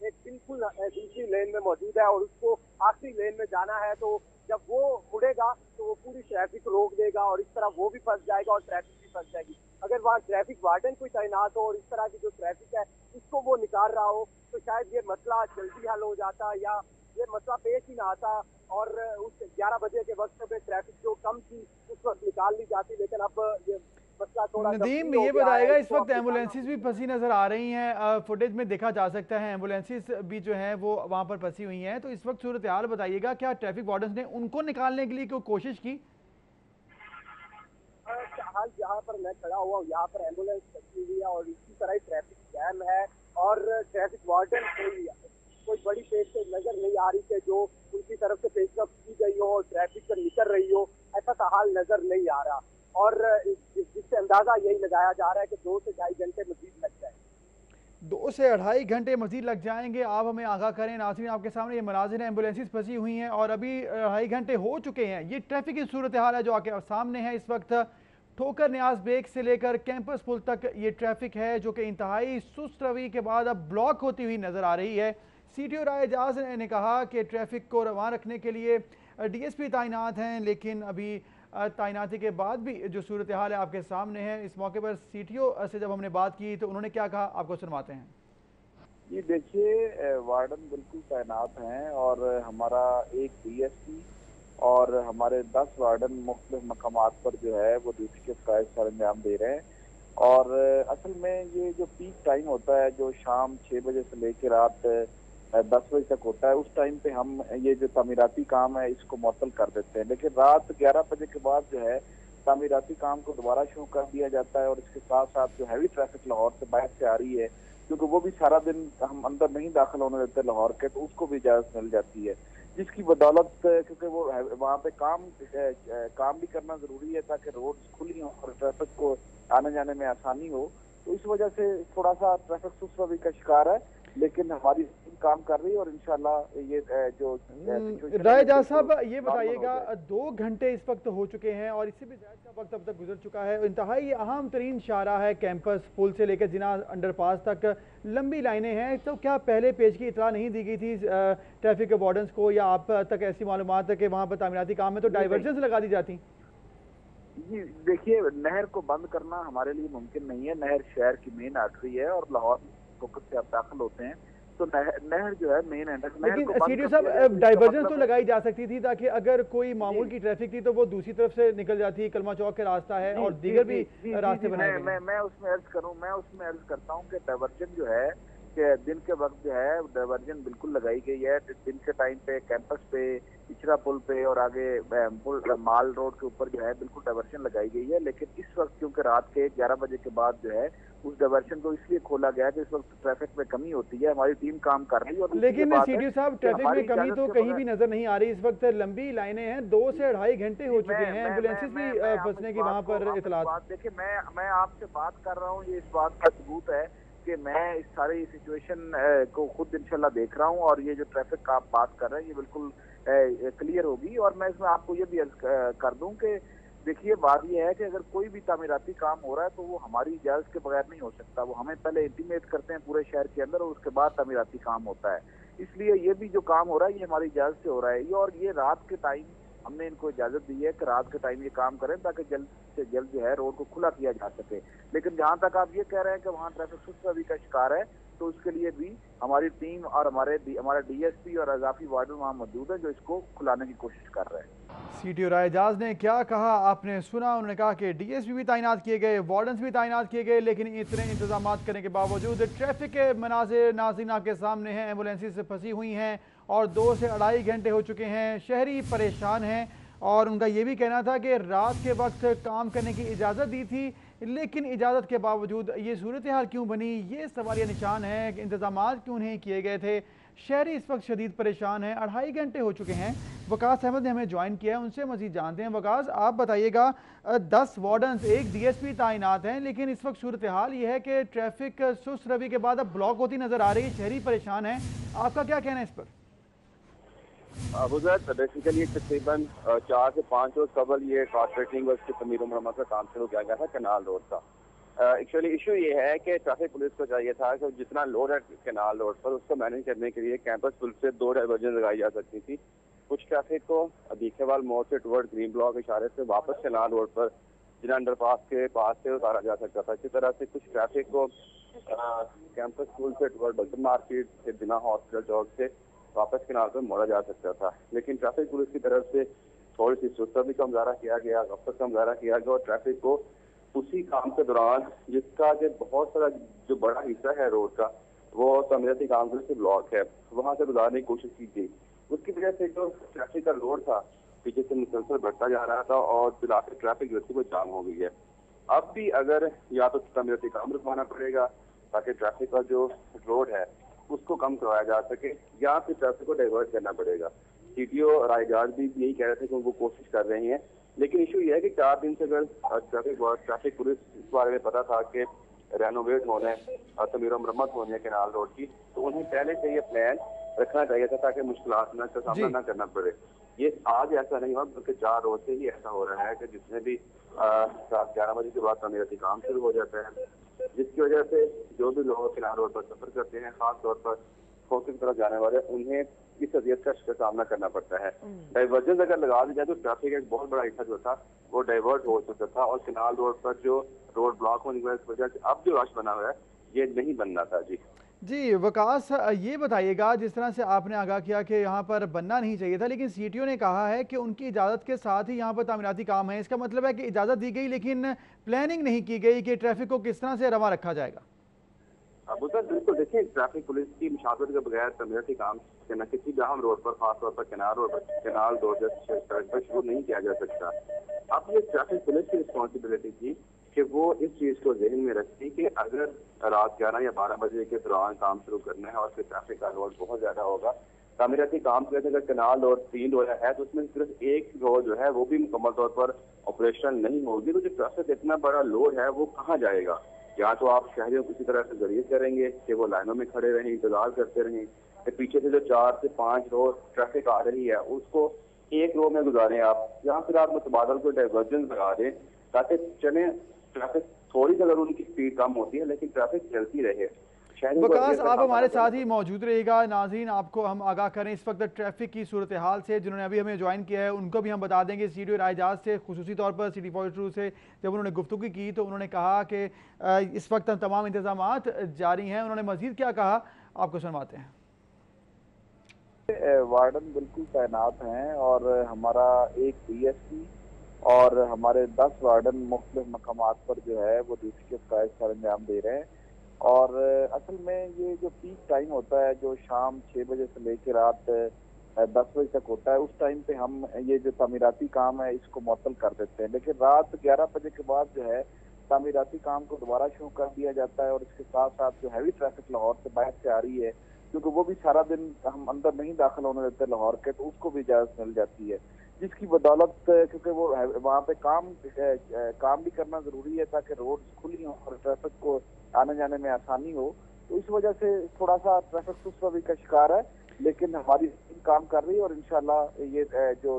S3: एक बिल्कुल दूसरी लेन में मौजूद है और उसको आखिरी लेन में जाना है, तो जब वो मुड़ेगा तो वो पूरी ट्रैफिक रोक देगा और इस तरह वो भी फंस जाएगा और ट्रैफिक भी फंस जाएगी। अगर वहाँ ट्रैफिक वार्डन कोई तैनात हो और इस तरह की जो ट्रैफिक है इसको वो निकाल रहा हो तो शायद ये मसला जल्दी हल हो जाता या ये मसला पेश ही ना आता और उस 11 बजे के वक्त में ट्रैफिक जो कम थी उस वक्त निकाल ली जाती, लेकिन अब ये मसला थोड़ा
S1: नदीम ये बताएगा, इस वक्त एम्बुलेंसेज भी फंसी नजर आ रही हैं, फुटेज में देखा जा सकता है एम्बुलेंसेज भी जो हैं वो वहाँ पर फंसी हुई हैं, तो इस वक्त सूरत हाल बताइएगा, क्या ट्रैफिक वार्डन्स ने उनको निकालने के लिए कोई कोशिश की?
S3: हाल जहाँ पर मैं खड़ा हुआ हूँ यहाँ पर एम्बुलेंस फंसी हुई है और इसी तरह ही ट्रैफिक जैम है और ट्रैफिक वार्डन कोई बड़ी पेश नजर नहीं आ रही कि जो उनकी तरफ से पेशकश की गई हो और ट्रैफिक से निकल रही हो, ऐसा का हाल नजर नहीं आ रहा और जिससे अंदाजा यही लगाया जा रहा है कि 2 से 2.5 घंटे मजीद लग जाए।
S1: 2 से 2.5 घंटे मजीद लग जाएंगे। आप हमें आगाह करें। नाज़रीन, आपके सामने ये मनाज़िर हैं, एम्बुलेंसेज फंसी हुई हैं और अभी 2.5 घंटे हो चुके हैं। ये ट्रैफिक की सूरत हाल है जो आपके सामने है इस वक्त। ठोकर न्याज बेग से लेकर कैंपस पुल तक ये ट्रैफिक है जो कि इंतहाई सुस्त रवि के बाद अब ब्लॉक होती हुई नज़र आ रही है। CTO राय एजाज ने कहा कि ट्रैफिक को रवा रखने के लिए DSP तैनात हैं, लेकिन अभी तैनाती के बाद भी जो सूरत हाल है आपके सामने है। इस मौके पर CTO से जब हमने बात की तो उन्होंने क्या कहा, आपको सुनवाते हैं।
S4: ये देखिए, वार्डन बिल्कुल तैनात हैं और हमारा एक DSP और हमारे 10 वार्डन मुख्तलिफ मकामात पर जो है वो ड्यूटी के फ़राइज़ सर अंजाम दे रहे हैं। और असल में ये जो पीक टाइम होता है जो शाम 6 बजे से लेकर रात 10 बजे तक होता है, उस टाइम पे हम ये जो तामीराती काम है इसको मुअत्तल कर देते हैं, लेकिन रात 11 बजे के बाद जो है तामीराती काम को दोबारा शुरू कर दिया जाता है। और इसके साथ साथ जो हैवी ट्रैफिक लाहौर से बाहर से आ रही है, क्योंकि वो भी सारा दिन हम अंदर नहीं दाखिल होने देते लाहौर के, तो उसको भी इजाजत मिल जाती है, जिसकी बदौलत क्योंकि वो वहाँ पे काम भी करना जरूरी है ताकि रोड खुली हो और ट्रैफिक को आने जाने में आसानी हो, तो इस वजह से थोड़ा सा ट्रैफिक सुस्त रवि का शिकार है, लेकिन हमारी टीम काम कर रही है और इंशाल्लाह ये जो
S1: रायजाद साहब ये बताइएगा, 2 घंटे इस वक्त हो चुके हैं और इससे भी ज्यादा का वक्त अब तक गुजर चुका है। इंतहाई अहम तरीन शाहरा है, कैंपस पुल से लेकर जिना अंडरपास तक लंबी लाइनें हैं, तो क्या पहले पेज की इतला नहीं दी गई थी ट्रैफिक वार्डन्स को, या आप तक ऐसी मालूमात है कि वहाँ पर तामीराती काम में तो डाइवर्जेंस लगा दी जाती?
S4: जी देखिए, नहर को बंद करना हमारे लिए मुमकिन नहीं है। नहर शहर की मेन आर्टरी है और लाहौर फोकस से आप दाखिल होते हैं तो नहर जो है मेन है।
S1: लेकिन CTO साहब, डाइवर्जेंस तो लगाई जा सकती थी ताकि अगर कोई मामूल की ट्रैफिक थी तो वो दूसरी तरफ से निकल जाती। कलमा चौक के रास्ता है और दीगर भी रास्ते बनाए गए हैं।
S4: मैं उसमें अर्ज करता हूँ कि डाइवर्जन जो है कि दिन के वक्त जो है डाइवर्जन बिल्कुल लगाई गई है। दिन के टाइम पे कैंपस पे, इचरा पुल पे और आगे माल रोड के ऊपर जो है बिल्कुल डाइवर्जन लगाई गई है, लेकिन इस वक्त क्योंकि रात के 11 बजे के बाद जो है उस डाइवर्जन को इसलिए खोला गया है कि इस वक्त ट्रैफिक में कमी होती है। हमारी टीम काम कर रही है और
S1: लेकिन CTO साहब, ट्रैफिक में कमी तो कहीं भी नजर नहीं आ रही। इस वक्त लंबी लाइनें हैं, 2 से 2.5 घंटे हो चुके हैं, एम्बुलेंसेज भी फंसने की वहाँ पर इतलात।
S4: देखिए, मैं आपसे बात कर रहा हूँ, ये इस बात का सबूत है कि मैं इस सारी सिचुएशन को खुद इंशाल्लाह देख रहा हूँ और ये जो ट्रैफिक का आप बात कर रहे हैं ये बिल्कुल क्लियर होगी। और मैं इसमें आपको ये भी अर्ज कर दूं कि देखिए बात ये है कि अगर कोई भी तामीराती काम हो रहा है तो वो हमारी इजाजत के बगैर नहीं हो सकता। वो हमें पहले इंटीमेट करते हैं पूरे शहर के अंदर और उसके बाद तामीराती काम होता है। इसलिए ये भी जो काम हो रहा है ये हमारी इजाजत से हो रहा है। ये और ये रात के टाइम हमने इनको इजाजत दी है कि रात के टाइम ये काम करें ताकि जल्द से जल्द जो है रोड को खुला किया जा सके। लेकिन जहां तक आप ये कह रहे हैं कि वहाँ ट्रैफिक सुस्त रवि का शिकार है तो उसके लिए भी हमारी टीम और हमारा डीएसपी और अजाफी वार्डन वहाँ मौजूद है जो इसको खुलाने की कोशिश कर रहे हैं।
S1: सीटीओ रायजाज ने क्या कहा आपने सुना। उन्होंने कहा कि डीएसपी भी तैनात किए गए, वार्डन्स भी तैनात किए गए, लेकिन इतने इंतजाम करने के बावजूद ट्रैफिक के मनाज़िर नाज़रीन आपके सामने हैं। एम्बुलेंसेस से फंसी हुई हैं और 2 से 2.5 घंटे हो चुके हैं। शहरी परेशान हैं और उनका ये भी कहना था कि रात के वक्त काम करने की इजाज़त दी थी, लेकिन इजाज़त के बावजूद ये सूरत हाल क्यों बनी, ये सवालिया निशान है कि इंतजाम क्यों नहीं किए गए थे। शहरी इस वक्त शदीद परेशान हैं। 2.5 घंटे हो चुके हैं। वकास अहमद ने हमें ज्वाइन किया है, उनसे मजीद जानते हैं। वकास, आप बताइएगा, 10 वार्डन्स, 1 डीएसपी तैनात हैं, लेकिन इस वक्त सूरत हाल ये है कि ट्रैफिक सुस्त रवि के बाद अब ब्लॉक होती नज़र आ रही है, शहरी परेशान हैं। आपका क्या कहना है इस पर?
S5: बेसिकली तकरीबन 4 से 5 रोज कबल ये कारपोरेटिंग और उसकी तमीर मरम्मत का काम शुरू किया गया था कनाल रोड का। एक्चुअली इशू ये है कि ट्रैफिक पुलिस को चाहिए था कि जितना लोड है कनाल रोड पर उसको मैनेज करने के लिए कैंपस पुलिस से 2 डाइवर्जन लगाई जा सकती थी। कुछ ट्रैफिक को अदीखेवाल मोड़ से टुवर्ड ग्रीन ब्लॉक इशारे से वापस कनाल रोड पर जिना अंडरपास के पास से उतारा जा सकता था। इसी तरह से कुछ ट्रैफिक को कैंपस स्कूल से टुवर्ड बल्टन मार्केट से बिना हॉस्पिटल चौक से वापस किनारे पर मोड़ा जा सकता था। लेकिन ट्रैफिक पुलिस की तरफ से थोड़ी सी सुस्ती का मुजाहरा किया गया, गफलत का मुजाहरा किया गया और ट्रैफिक को उसी काम के दौरान जिसका कि बहुत सारा जो बड़ा हिस्सा है रोड का वो तमीराती काम से ब्लॉक है, वहां से गुजारने की कोशिश की गई। उसकी वजह से जो ट्रैफिक का लोड था पीछे से मुसलसल बढ़ता जा रहा था और बिलाकर ट्रैफिक जो थी वो जाम हो गई है। अब भी अगर या तो तमीराती काम रुकवाना पड़ेगा ताकि ट्रैफिक का जो लोड है उसको कम करवाया जा सके या फिर ट्रैफिक को डाइवर्ट करना पड़ेगा। सीटीओ रायजाज भी यही कह रहे थे कि वो कोशिश कर रहे हैं। लेकिन इशू ये है कि 4 दिन से अगर ट्रैफिक पुलिस इस बारे में पता था कि रेनोवेट होने और तमीर मरम्मत होनी है कैनाल रोड की, तो उन्हें पहले से ये प्लान रखना चाहिए था ताकि मुश्किलात का सामना न करना पड़े। ये आज ऐसा नहीं हुआ बल्कि 4 रोज से ही ऐसा हो रहा है कि जिसमें भी रात 11 बजे के बाद तमीराती काम शुरू हो जाता है, जिसकी वजह से जो भी लोग किनार रोड पर सफर करते हैं, खास तौर पर फोर्स की तरफ जाने वाले, उन्हें इस अजियत का सामना करना पड़ता है। डाइवर्जन अगर लगा दी जाए तो ट्रैफिक एक बहुत बड़ा हिस्सा जो था वो डाइवर्ट हो सकता था और किनार रोड पर जो रोड ब्लॉक होने की वजह से अब जो रश बना हुआ है ये नहीं बनना था।
S1: जी वकास, ये बताइएगा, जिस तरह से आपने आगाह किया कि यहाँ पर बनना नहीं चाहिए था, लेकिन सीटीओ ने कहा है कि उनकी इजाज़त के साथ ही यहाँ पर तामीराती काम है। इसका मतलब है कि इजाज़त दी गई लेकिन प्लानिंग नहीं की गई कि ट्रैफिक को किस तरह से रवा रखा जाएगा।
S5: बिल्कुल, देखिए ट्रैफिक पुलिस की मुशावरत के बगैर तमीराती काम किसी जाम रोड पर, खासतौर पर किनार रोड पर, किनाल रोड पर शुरू नहीं किया जा सकता। अब ये ट्रैफिक पुलिस की रिस्पॉन्सिबिलिटी थी कि वो इस चीज को जहन में रखती कि अगर रात 11 या 12 बजे के दौरान काम शुरू करना है और फिर ट्रैफिक का लोड बहुत ज्यादा होगा, तामीराती काम के अगर कनाल रोड 3 रोड है तो उसमें सिर्फ एक रोड जो है वो भी मुकम्मल तौर पर ऑपरेशनल नहीं होगी, तो जो ट्रैफिक इतना बड़ा लोड है वो कहाँ जाएगा? या तो आप शहरियों को किसी तरह से जरिए करेंगे कि वो लाइनों में खड़े रहें, इंतजार करते रहें, पीछे से जो 4 से 5 रो ट्रैफिक आ रही है उसको एक रो में गुजारें आप, या फिर आप मुतबादल को डाइवर्जन लगा दें ताकि चले ट्रैफिक थोड़ी सी, अगर उनकी स्पीड कम होती है लेकिन ट्रैफिक चलती रहे।
S1: वकास, आप हमारे साथ ही मौजूद रहेगा। नाज़रीन, आपको हम आगाह करें इस वक्त ट्रैफिक की सूरत हाल से, जिन्होंने अभी हमें ज्वाइन किया है उनको भी हम बता देंगे। सीटीओ रायजाज से खुसूसी तौर पर सिटी 42 से जब उन्होंने गुफ्तगू की तो उन्होंने कहा कि इस वक्त तमाम इंतजामात जारी हैं। उन्होंने मजीद क्या कहा आपको सुनवाते हैं।
S4: वार्डन बिल्कुल तैनात हैं और हमारा एक डीएसपी और हमारे 10 वार्डन मुख्तलिफ मकामात पर जो है वो ड्यूटी के फ़राइज़ सर अंजाम दे रहे हैं। और असल में ये जो पीक टाइम होता है जो शाम 6 बजे से लेकर रात 10 बजे तक होता है, उस टाइम पे हम ये जो तामीराती काम है इसको मुअत्तल कर देते हैं। लेकिन रात 11 बजे के बाद जो है तामीराती काम को दोबारा शुरू कर दिया जाता है और इसके साथ साथ जो हैवी ट्रैफिक लाहौर से बाहर से आ रही है, क्योंकि वो भी सारा दिन हम अंदर नहीं दाखिल होने देते लाहौर के, तो उसको भी इजाज़त मिल जाती है। जिसकी बदौलत क्योंकि वो वहाँ पे काम भी करना जरूरी है ताकि रोड खुली हो और ट्रैफिक को आने जाने में आसानी हो, तो इस वजह से थोड़ा सा ट्रैफिक सुस्त रवि का शिकार है, लेकिन हमारी टीम काम कर रही है और इंशाल्लाह ये जो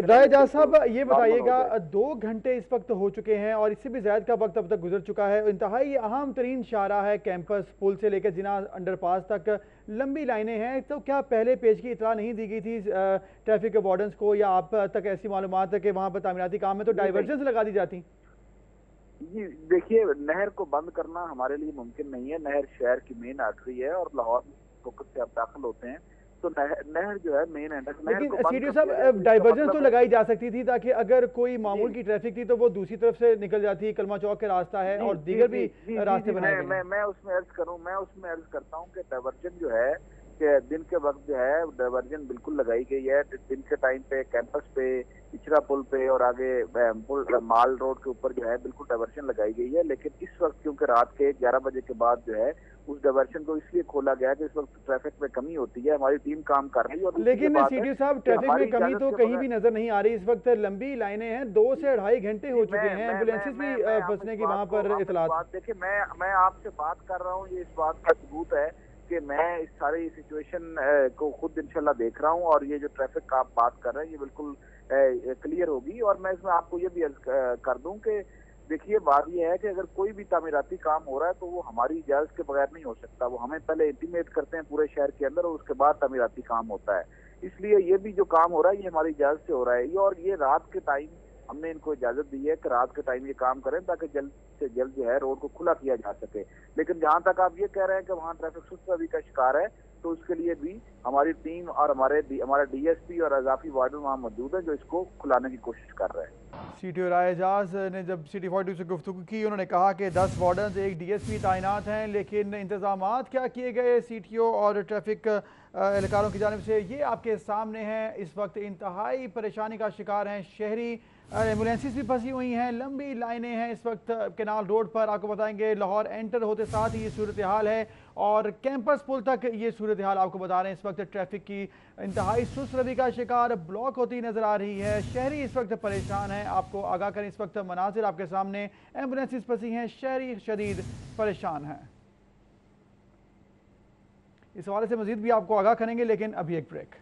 S1: रायजाज साहब ये बताइएगा, 2 घंटे इस वक्त हो चुके हैं और इससे भी ज्यादा का वक्त अब तक गुजर चुका है। इंतहाई अहम तरीन शाहराह है कैंपस पुल से लेकर जिना अंडरपास तक लंबी लाइनें हैं, तो क्या पहले पेज की इतला नहीं दी गई थी ट्रैफिक वार्डन्स को, या आप तक ऐसी मालूमात है कि वहाँ पर तामीराती काम में तो डाइवर्जन्स लगा दी जाती?
S4: जी देखिए, नहर को बंद करना हमारे लिए मुमकिन नहीं है। नहर शहर की मेन आर्टरी है और लाहौर फोकस से आप दाखिल होते हैं तो नहर जो है मेन है।
S1: लेकिन सीडीओ साहब, डाइवर्जन तो लगाई जा सकती थी ताकि अगर कोई मामूल की ट्रैफिक थी तो वो दूसरी तरफ से निकल जाती। कलमा चौक के रास्ता है और दीगर भी रास्ते बनाए गए हैं।
S4: मैं उसमें अर्ज करता हूँ कि डाइवर्जन जो है कि दिन के वक्त जो है डाइवर्जन बिल्कुल लगाई गई है। दिन के टाइम पे कैंपस पे, इचरा पुल पे और आगे माल रोड के ऊपर जो है बिल्कुल डाइवर्जन लगाई गई है। लेकिन इस वक्त क्योंकि रात के 11 बजे के बाद जो है उस डाइवर्जन को इसलिए खोला गया कि इस वक्त ट्रैफिक में कमी होती है। हमारी टीम काम कर रही है। और
S1: लेकिन सीडीओ साहब, ट्रैफिक में कमी तो कहीं भी नजर नहीं आ रही। इस वक्त लंबी लाइनें हैं, 2 से 2.5 घंटे हो चुके हैं, एम्बुलेंसेज भी फंसने की वहाँ पर इतलात।
S4: देखिए, मैं आपसे बात कर रहा हूँ, ये इस बात का सबूत है कि मैं इस सारी सिचुएशन को खुद इंशाल्लाह देख रहा हूँ और ये जो ट्रैफिक का आप बात कर रहे हैं ये बिल्कुल क्लियर होगी। और मैं इसमें आपको ये भी अर्ज कर दूं कि देखिए, बात ये है कि अगर कोई भी तामीराती काम हो रहा है तो वो हमारी इजाजत के बगैर नहीं हो सकता। वो हमें पहले इंटीमेट करते हैं पूरे शहर के अंदर और उसके बाद तामीराती काम होता है। इसलिए ये भी जो काम हो रहा है ये हमारी इजाजत से हो रहा है। और ये रात के टाइम हमने इनको इजाजत दी है कि रात के टाइम ये काम करें ताकि जल्द से जल्द जो है रोड को खुला किया जा सके। लेकिन जहां तक आप ये कह रहे हैं कि वहाँ ट्रैफिक सुस्त रवि का शिकार है, तो उसके लिए भी हमारी टीम और हमारा डीएसपी और अजाफी वार्डन वहाँ मौजूद है जो इसको खुलाने की कोशिश कर रहे हैं।
S1: सीटीओ रायजाज ने जब सिटी 42 से गुफ्तगू की, उन्होंने कहा कि 10 वार्डन, 1 डीएसपी तैनात हैं, लेकिन इंतजामात क्या किए गए सीटीओ और ट्रैफिक एहलकारों की जानिब से ये आपके सामने हैं। इस वक्त इंतहाई परेशानी का शिकार हैं शहरी। एम्बुलेंसेस भी फंसी हुई हैं, लंबी लाइनें हैं इस वक्त केनाल रोड पर। आपको बताएंगे लाहौर एंटर होते साथ ही ये सूरत हाल है और कैंपस पुल तक ये सूरत हाल आपको बता रहे हैं। इस वक्त ट्रैफिक की इंतहाई सुस्त रवि का शिकार, ब्लॉक होती नजर आ रही है। शहरी इस वक्त परेशान है। आपको आगाह करें, इस वक्त मनाजिर आपके सामने, एम्बुलेंसेस फंसी हैं, शहरी शदीद परेशान हैं। इस हवाले से मजीद भी आपको आगाह करेंगे, लेकिन अभी एक ब्रेक।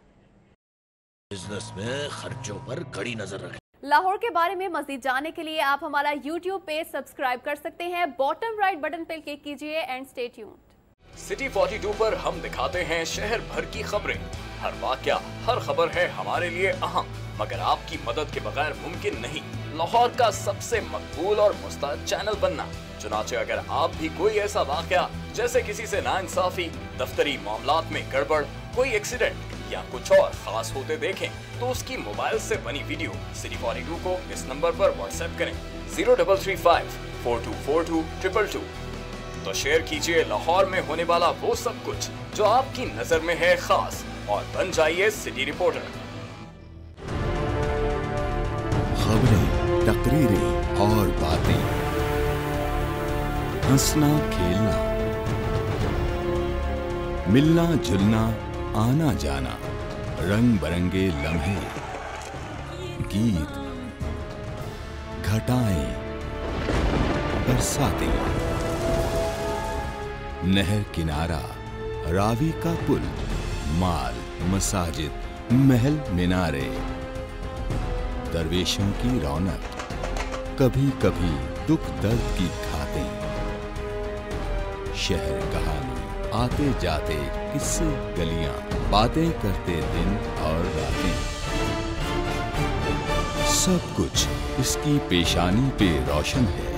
S6: बिजनेस में खर्चों पर कड़ी नजर रखें।
S7: लाहौर के बारे में मजीद जानने के लिए आप हमारा YouTube पेज सब्सक्राइब कर सकते हैं। बॉटम राइट बटन पर क्लिक कीजिए एंड स्टे ट्यून्ड।
S8: सिटी 42 पर हम दिखाते हैं शहर भर की खबरें। हर वाकया, हर खबर है हमारे लिए अहम, मगर आपकी मदद के बगैर मुमकिन नहीं लाहौर का सबसे मकबूल और मुस्तैद चैनल बनना। चुनाचे अगर आप भी कोई ऐसा वाकया जैसे किसी से नाइंसाफी, दफ्तरी मामलात में गड़बड़, कोई एक्सीडेंट या कुछ और खास होते देखें तो उसकी मोबाइल से बनी वीडियो सिटी 42 को इस नंबर पर व्हाट्सएप करें 0335 4242 222। तो शेयर कीजिए लाहौर में होने वाला वो सब कुछ जो आपकी नजर में है खास और बन जाइए सिटी रिपोर्टर।
S9: खबरें, तकरीरें और बातें, हंसना खेलना, मिलना जुलना, आना जाना, रंग बरंगे लम्हे, गीत, घटाएं, बरसातें, नहर किनारा, रावी का पुल, माल, मसाजिद, महल मीनारे, दरवेशों की रौनक, कभी कभी दुख दर्द की खातें, शहर कहानी, आते जाते किस्से गलियां, बातें करते दिन और रातें, सब कुछ इसकी पेशानी पे रोशन है।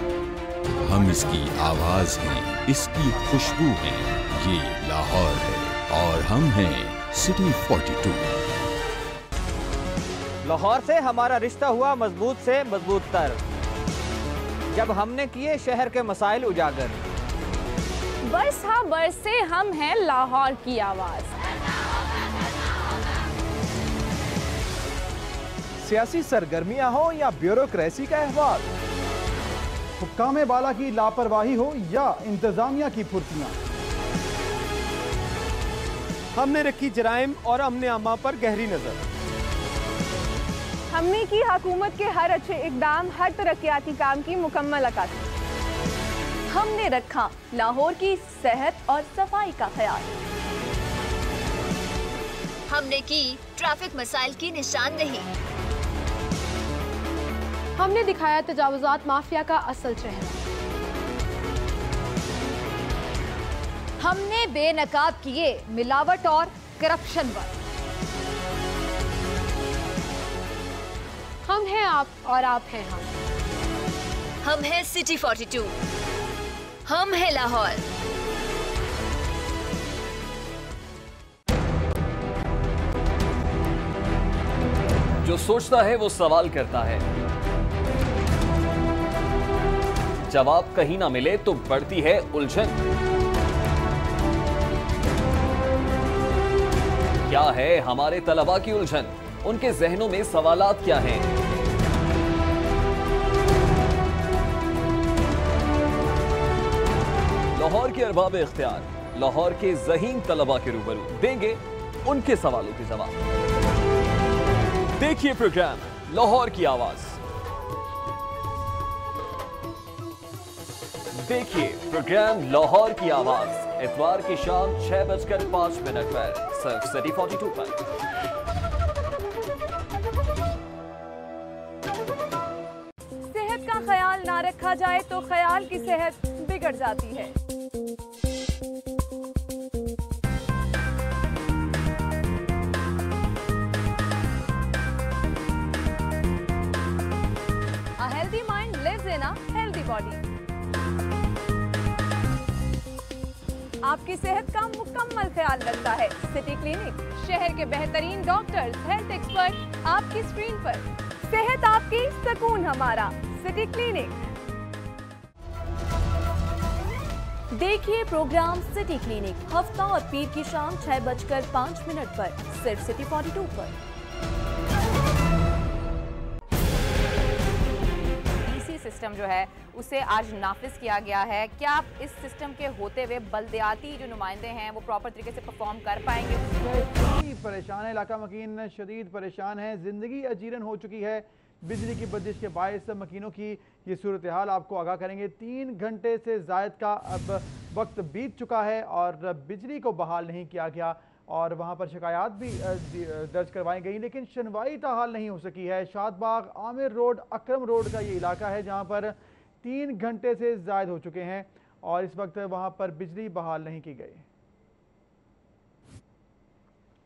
S9: हम इसकी आवाज हैं, इसकी खुशबू हैं। ये लाहौर है और हम हैं सिटी 42।
S10: लाहौर से हमारा रिश्ता हुआ मजबूत से मजबूत तर, जब हमने किए शहर के मसाइल उजागर।
S11: बरस हाँ बरस से हम हैं लाहौर की आवाज।
S12: सियासी सरगर्मियां हो या ब्यूरोक्रेसी का अहवाल,
S1: हुक्काम बाला की लापरवाही हो या इंतजामिया की फुर्तियां,
S12: हमने रखी जराइम और अमने अम्मा पर गहरी नजर।
S11: हमने की हुकूमत के हर अच्छे इकदाम, हर तरक्याती काम की मुकम्मल अक्कासी।
S7: हमने रखा लाहौर की सेहत और सफाई का ख्याल।
S13: हमने की ट्रैफिक मसाइल की निशानदेही।
S14: हमने दिखाया तजावुजात माफिया का असल चेहरा।
S13: हमने बेनकाब किए मिलावट और करप्शन पर।
S14: हम हैं आप और आप हैं हम।
S13: हम हैं सिटी 42। हम हैं लाहौर।
S8: जो सोचता है वो सवाल करता है, जवाब कहीं ना मिले तो बढ़ती है उलझन। क्या है हमारे तलबा की उलझन? उनके जहनों में सवालात क्या हैं? लाहौर के अरबाब इख्तियार लाहौर के ज़हीन तलबा के रूबरू देंगे उनके सवालों के जवाब। देखिए प्रोग्राम लाहौर की आवाज। देखिए प्रोग्राम लाहौर की आवाज इतवार की शाम 6:05 पर सिर्फ सिटी 42 पर।
S7: सेहत का ख्याल ना रखा जाए तो ख्याल की सेहत बिगड़ जाती है। A healthy mind lives in a healthy body. आपकी सेहत का मुकम्मल ख्याल रखता है सिटी क्लिनिक। शहर के बेहतरीन डॉक्टर्स, हेल्थ एक्सपर्ट आपकी स्क्रीन पर। सेहत आपकी, सुकून हमारा। City clinic. देखिए प्रोग्राम सिटी क्लिनिक हफ्ता और पीर की शाम 6:05 पर सिर्फ सिटी 42 पर।
S15: सिस्टम जो है उसे आज नाफिज किया गया है। क्या आप इस सिस्टम के होते हुए बल्दियाती जो नुमाइंदे हैं वो प्रॉपर तरीके से परफॉर्म कर पाएंगे?
S1: परेशान है इलाका मकीन, शदीद परेशान है, जिंदगी अजीरन हो चुकी है। बिजली की बंदिश के बायस मकीनों की ये सूरत हाल आपको आगाह करेंगे। 3 घंटे से ज़ायद का अब वक्त बीत चुका है और बिजली को बहाल नहीं किया गया और वहाँ पर शिकायत भी दर्ज करवाई गई, लेकिन सुनवाई ताहाल नहीं हो सकी है। शादबाग, आमिर रोड, अकरम रोड का ये इलाका है जहाँ पर 3 घंटे से ज़ायद हो चुके हैं और इस वक्त वहाँ पर बिजली बहाल नहीं की गई।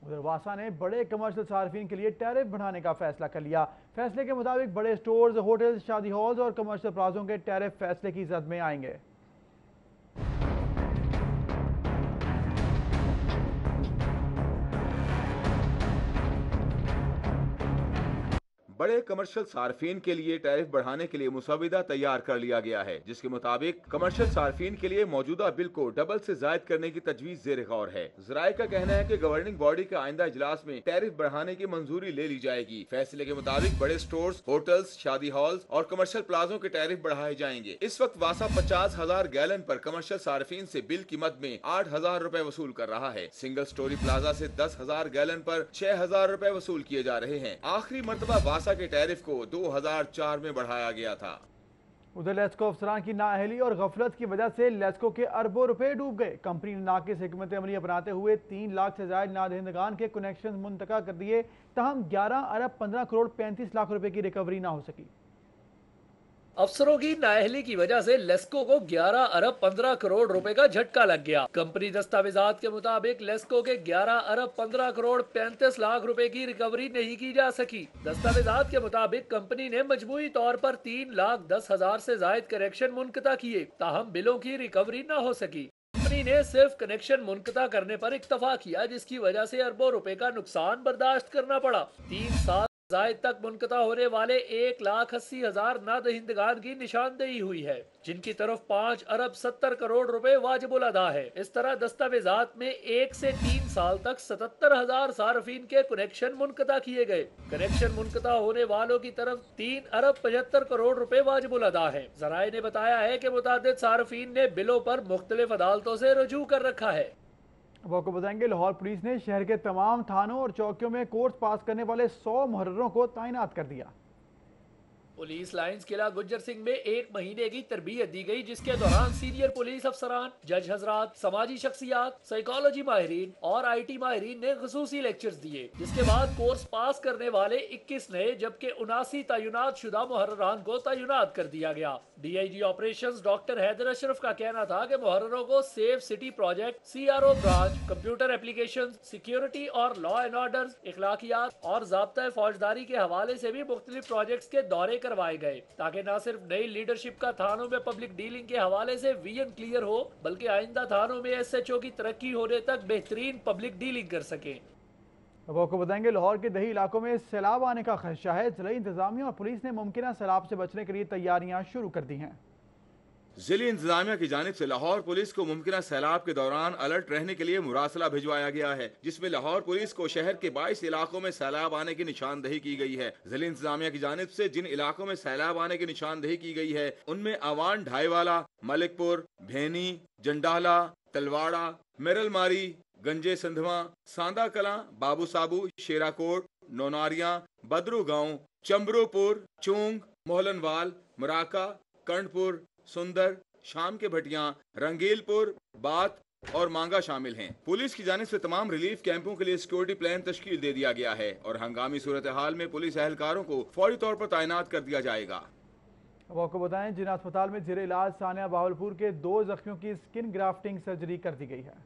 S1: उधर वासा ने बड़े कमर्शियल सार्फिन के लिए टैरिफ बढ़ाने का फैसला कर लिया। फैसले के मुताबिक बड़े स्टोर्स, होटल्स, शादी हॉल्स और कमर्शियल प्लाजों के टैरिफ फैसले की जद में आएंगे।
S16: बड़े कमर्शियल सार्फिन के लिए टैरिफ बढ़ाने के लिए मुसविदा तैयार कर लिया गया है, जिसके मुताबिक कमर्शियल सार्फिन के लिए मौजूदा बिल को डबल से जायद करने की तजवीज ज़ेर गौर है। ज़राए का कहना है कि गवर्निंग बॉडी के आइंदा इजलास में टैरिफ बढ़ाने की मंजूरी ले ली जाएगी। फैसले के मुताबिक बड़े स्टोर्स, होटल्स, शादी हॉल्स और कमर्शियल प्लाजों के टैरिफ बढ़ाए जाएंगे। इस वक्त वासा 50,000 गैलन पर कमर्शियल सार्फिन से बिल की मद में 8,000 रुपए वसूल कर रहा है। सिंगल स्टोरी प्लाजा से 10,000 गैलन पर 6,000 रुपए वसूल किए जा रहे हैं। आखिरी मरतबा वासा के टैरिफ को 2004 में बढ़ाया गया था।
S1: उधर लेस्को अफसरान की नाअहली और गफलत की वजह से लेस्को के अरबों रुपए डूब गए। कंपनी ने नाकिस हिकमत अमली अपनाते हुए 3 लाख से ज्यादा नादहिंदगान के कनेक्शन मुंतका कर दिए, तहम 11 अरब 15 करोड़ 35 लाख रुपए की रिकवरी ना हो सकी।
S17: अफसरों की नाअहली की वजह से लेस्को को 11 अरब 15 करोड़ रुपए का झटका लग गया। कंपनी दस्तावेजात के मुताबिक लेस्को के 11 अरब 15 करोड़ 35 लाख रुपए की रिकवरी नहीं की जा सकी। दस्तावेजात के मुताबिक कंपनी ने मजमूई तौर पर 3,10,000 से जायद कनेक्शन मुनक़ता किए, ताहम बिलों की रिकवरी न हो सकी। कंपनी ने सिर्फ कनेक्शन मुनक़ता करने पर इक्तफा किया, जिसकी वजह से अरबों रुपए का नुकसान बर्दाश्त करना पड़ा। 3 साल जायद तक मुनक़ता होने वाले 1,80,000 नादहिंदगान की निशानदेही हुई है, जिनकी तरफ 5 अरब 70 करोड़ रुपए वाजिबुल अदा है। इस तरह दस्तावेजात में 1 से 3 साल तक 77,000 सार्फिन के कनेक्शन मुनक़ता किए गए। कनेक्शन मुनक़ता होने वालों की तरफ 3 अरब 75 करोड़ रुपए वाजिबुल अदा है। ज़राए ने बताया है कि मुतादिद सार्फिन ने बिलों पर मुख्तलिफ अदालतों से रजू कर रखा है।
S1: अब आपको बताएंगे लाहौर पुलिस ने शहर के तमाम थानों और चौकियों में कोर्स पास करने वाले 100 मुहर्ररों को तैनात कर दिया।
S17: पुलिस लाइंस किला गुज्जर सिंह में 1 महीने की तरबियत दी गई, जिसके दौरान सीनियर पुलिस अफसरान, जज हजरात, समाजी शख्सियात, साइकोलॉजी माहिरीन और IT माहिरीन ने खुसूसी लेक्चर्स दिए। जिसके बाद कोर्स पास करने वाले 21 नए जबकि 79 तैनात शुदा मुहर्ररान को तैनात कर दिया गया। DIG operations doctor Haider Ashraf का कहना था कि मुहर्ररों को safe city project, CRO branch, computer application, security और लॉ एंड ऑर्डर, इखलाकियात और ज़ाब्ता फौजदारी के हवाले से भी मुख्तलिफ प्रोजेक्ट्स के दौरे करवाए गए, ताकि न सिर्फ नई लीडरशिप का थानों में पब्लिक डीलिंग के हवाले से विजन क्लियर हो, बल्कि आइंदा थानों में SHO की तरक्की होने तक बेहतरीन पब्लिक डीलिंग कर सके।
S1: अब आपको बताएंगे लाहौर के दही इलाकों में सैलाब आने का खदशा है। जिला इंतजामिया और पुलिस ने मुमकिन सैलाब से बचने के लिए तैयारियां शुरू कर दी हैं।
S16: जिली इंतजामिया की जानिब से लाहौर पुलिस को मुमकिन सैलाब के दौरान अलर्ट रहने के लिए मुरासला भिजवाया गया है, जिसमें लाहौर पुलिस को शहर के 22 इलाकों में सैलाब आने की निशानदही की गई है। जिली इंतजामिया की जानिब से जिन इलाकों में सैलाब आने की निशानदही की गई है उनमें आवान, ढाईवाला, मलिकपुर, भेनी, जंडाला, तलवाड़ा, मेरलमारी, गंजे संधवा, सांदा कलां, बाबू साबू, शेराकोट, नौनारियां, बदरू गांव, चंबरूपुर, चूंग, मोहलनवाल, मराका, कर्णपुर, सुंदर, शाम के भटियां, रंगीलपुर, बात और मांगा शामिल हैं। पुलिस की जानिब से तमाम रिलीफ कैंपों के लिए सिक्योरिटी प्लान तश्कील दे दिया गया है और हंगामी सूरत हाल में पुलिस एहलकारों को फौरी तौर पर तैनात कर दिया जाएगा।
S1: अब आपको बताएं जिन अस्पताल में जेर इलाज सानिया बावलपुर के 2 जख्मियों की स्किन ग्राफ्टिंग सर्जरी कर दी गई है।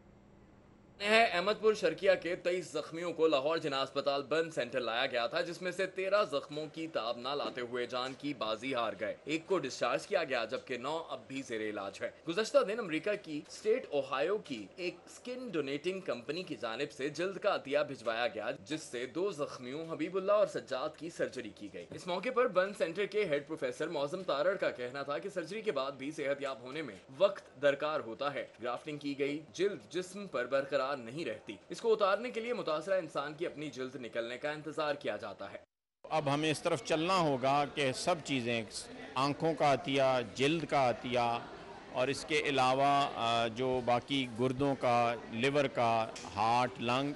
S8: अहमदपुर शर्किया के 23 जख्मियों को लाहौर जिला अस्पताल बर्न सेंटर लाया गया था, जिसमें से 13 जख्मों की ताब न लाते हुए जान की बाजी हार गए। 1 को डिस्चार्ज किया गया जबकि 9 अब भी जेर इलाज है। गुज़श्ता दिन अमेरिका की स्टेट ओहायो की एक स्किन डोनेटिंग कंपनी की जानिब से जल्द का अतिया भिजवाया गया, जिससे 2 जख्मियों हबीबुल्लाह और सज्जाद की सर्जरी की गई। इस मौके पर बर्न सेंटर के हेड प्रोफेसर मौजम तारड़ का कहना था कि सर्जरी के बाद भी सेहतयाब होने में वक्त दरकार होता है। ग्राफ्टिंग की गई जिल्द जिस्म पर बरकरार नहीं रहती, इसको उतारने के लिए मुतासरा इंसान की अपनी जिल्द निकलने का इंतजार किया जाता है।
S18: अब हमें इस तरफ चलना होगा कि सब चीज़ें, आंखों का अतिया, जिल्द का अतिया और इसके अलावा जो बाकी गुर्दों का, लिवर का, हार्ट, लंग,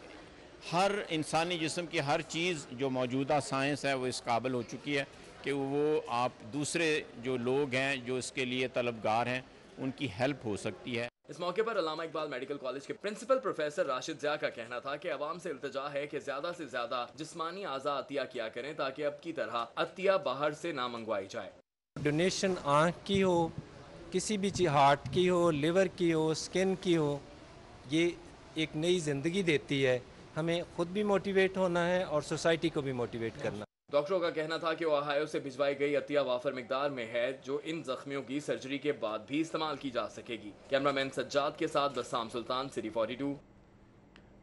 S18: हर इंसानी जिस्म की हर चीज़ जो मौजूदा साइंस है वो इस काबिल हो चुकी है कि वो आप दूसरे जो लोग हैं जो इसके लिए तलबगार हैं उनकी हेल्प हो सकती है।
S8: इस मौके पर अल्लामा इकबाल मेडिकल कॉलेज के प्रिंसिपल प्रोफेसर राशिद ज़िया का कहना था कि अवाम से इल्तिजा है कि ज्यादा से ज्यादा जिस्मानी आज़ा अतिया किया करें ताकि अब की तरह अतिया बाहर से ना मंगवाई जाए।
S19: डोनेशन आँख की हो, किसी भी चीज़, हार्ट की हो, लिवर की हो, स्किन की हो, ये एक नई ज़िंदगी देती है। हमें खुद भी मोटिवेट होना है और सोसाइटी को भी मोटिवेट करना।
S8: डॉक्टरों का कहना था कि ओहायो से भिजवाई गई अतिया वाफर मिकदार में है, जो इन जख्मियों की सर्जरी के बाद भी इस्तेमाल की जा सकेगी। कैमरामैन सज्जाद के साथ बस्साम सुल्तान, सिटी 42।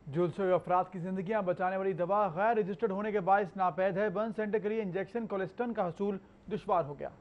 S1: जुल्सों अफराद की जिंदगियां बचाने वाली दवा गैर रजिस्टर्ड होने के बायस नापैद है। बर्न सेंटर के लिए इंजेक्शन कोलेस्ट्रॉल का हसूल दुश्वार हो गया।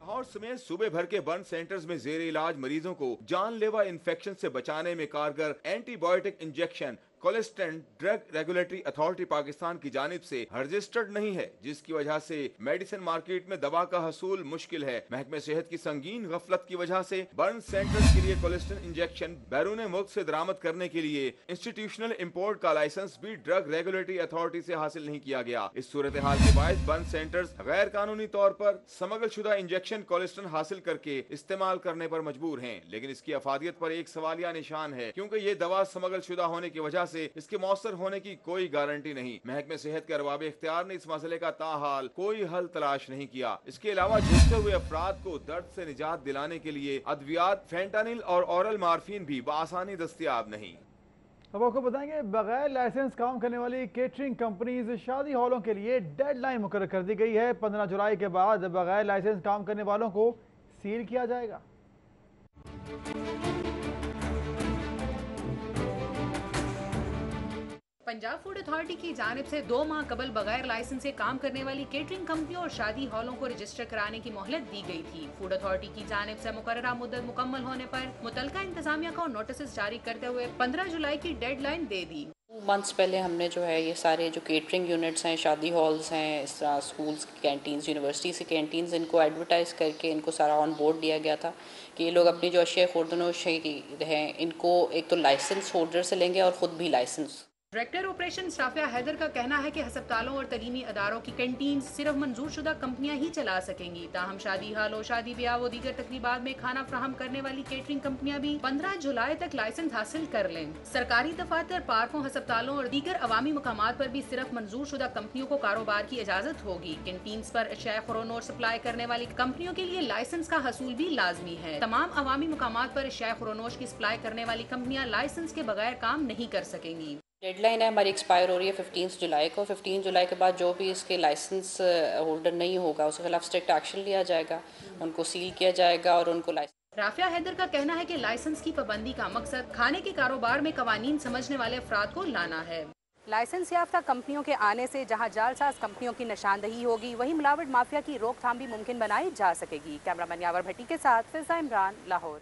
S16: लाहौर समेत सूबे भर के बर्न सेंटर्स में जेर इलाज मरीजों को जानलेवा इन्फेक्शन से बचाने में कारगर antibiotic injection cholesterol drug regulatory authority Pakistan की जानिब से रजिस्टर्ड नहीं है, जिसकी वजह से मेडिसिन मार्केट में दवा का हसूल मुश्किल है। महकमे सेहत की संगीन गफलत की वजह से बर्न सेंटर्स के लिए कोलेस्ट्रॉल इंजेक्शन बैरून मुल्क से दरामद करने के लिए इंस्टीट्यूशनल इम्पोर्ट का लाइसेंस भी ड्रग रेगुलेटरी अथॉरिटी से हासिल नहीं किया गया। इस सूरत हाल के बायस बर्न सेंटर्स गैर कानूनी तौर पर समगल शुदा इंजेक्शन कोलेस्ट्रॉल हासिल करके इस्तेमाल करने पर मजबूर हैं, लेकिन इसकी अफादियत पर एक सवालिया निशान है, क्योंकि ये दवा समगल शुदा होने की वजह से इसके मौसर होने की कोई गारंटी नहीं। महकमे सेहत के अरबाब इख्तियार ने इस मसले का ताहाल कोई हल तलाश नहीं किया। इसके अलावा झुलसे हुए अफराद को दर्द से निजात दिलाने के लिए अद्वियात, फेंटानिल और ओरल मार्फिन भी बआसानी दस्तयाब नहीं।
S1: अब आपको बताएंगे बगैर लाइसेंस काम करने वाली केटरिंग कंपनीज शादी हॉलों के लिए डेडलाइन मुकर्रर कर दी गई है। 15 जुलाई के बाद बगैर लाइसेंस काम करने वालों को सील किया जाएगा।
S20: पंजाब फूड अथॉरिटी की जानिब से 2 माह कबल बगैर लाइसेंस से काम करने वाली केटरिंग कंपनियों और शादी हॉलों को रजिस्टर कराने की मोहलत दी गई थी। फूड अथॉरिटी की जानिब से मुकर्ररा मुद्दत मुकम्मल होने पर मुतलका इंतजामिया को नोटिस जारी करते हुए 15 जुलाई की डेडलाइन दे दी।
S21: 2 मंथ्स पहले हमने जो है ये सारे जो केटरिंग यूनिट्स हैं, शादी हॉल्स हैं, इस तरह स्कूल्स की कैंटीन्स, यूनिवर्सिटीज़ की कैंटीन्स, इनको एडवर्टाइज़ करके इनको सारा ऑन बोर्ड दिया गया था कि ये लोग अपनी जो अशिया खुर्दनोश हैं इनको एक तो लाइसेंस होल्डर से लेंगे और ख़ुद भी licence.
S20: Director operation Safia Haider का कहना है कि अस्पतालों और तलीमी अदारों की कैंटीन सिर्फ मंजूर शुदा कंपनियां ही चला सकेंगी। ताहम शादी हालों, शादी ब्याह व दीगर तकरीबात में खाना फ्राहम करने वाली केटरिंग कंपनियां भी 15 जुलाई तक लाइसेंस हासिल कर लें। सरकारी दफातर, पार्कों, अस्पतालों और दीगर अवामी मकामात पर भी सिर्फ मंजूर शुदा कंपनियों को कारोबार की इजाजत होगी। कैंटीन पर अशिया खुर्दनोश सप्लाई करने वाली कंपनियों के लिए लाइसेंस का हसूल भी लाजमी है। तमाम अवामी मकामात पर अशिया खुर्दनोश की सप्लाई करने वाली कंपनियां लाइसेंस के बगैर काम नहीं कर सकेंगी।
S21: डेडलाइन है हमारी एक्सपायर हो रही है 15 जुलाई को। 15 जुलाई के बाद जो भी इसके लाइसेंस होल्डर नहीं होगा उसके खिलाफ स्ट्रिक्ट एक्शन लिया जाएगा, उनको सील किया जाएगा और उनको लाइसेंस।
S20: राफिया हैदर का कहना है कि लाइसेंस की पाबंदी का मकसद खाने के कारोबार में कवानीन समझने वाले अफराद को लाना है।
S15: लाइसेंस याफ्ता कंपनियों के आने से जहां जालसाज कंपनियों की निशानदही होगी, वहीं मिलावट माफिया की रोकथाम भी मुमकिन बनाई जा सकेगी। कैमरामैन यावर भट्टी के साथ फिजा इमरान, लाहौर।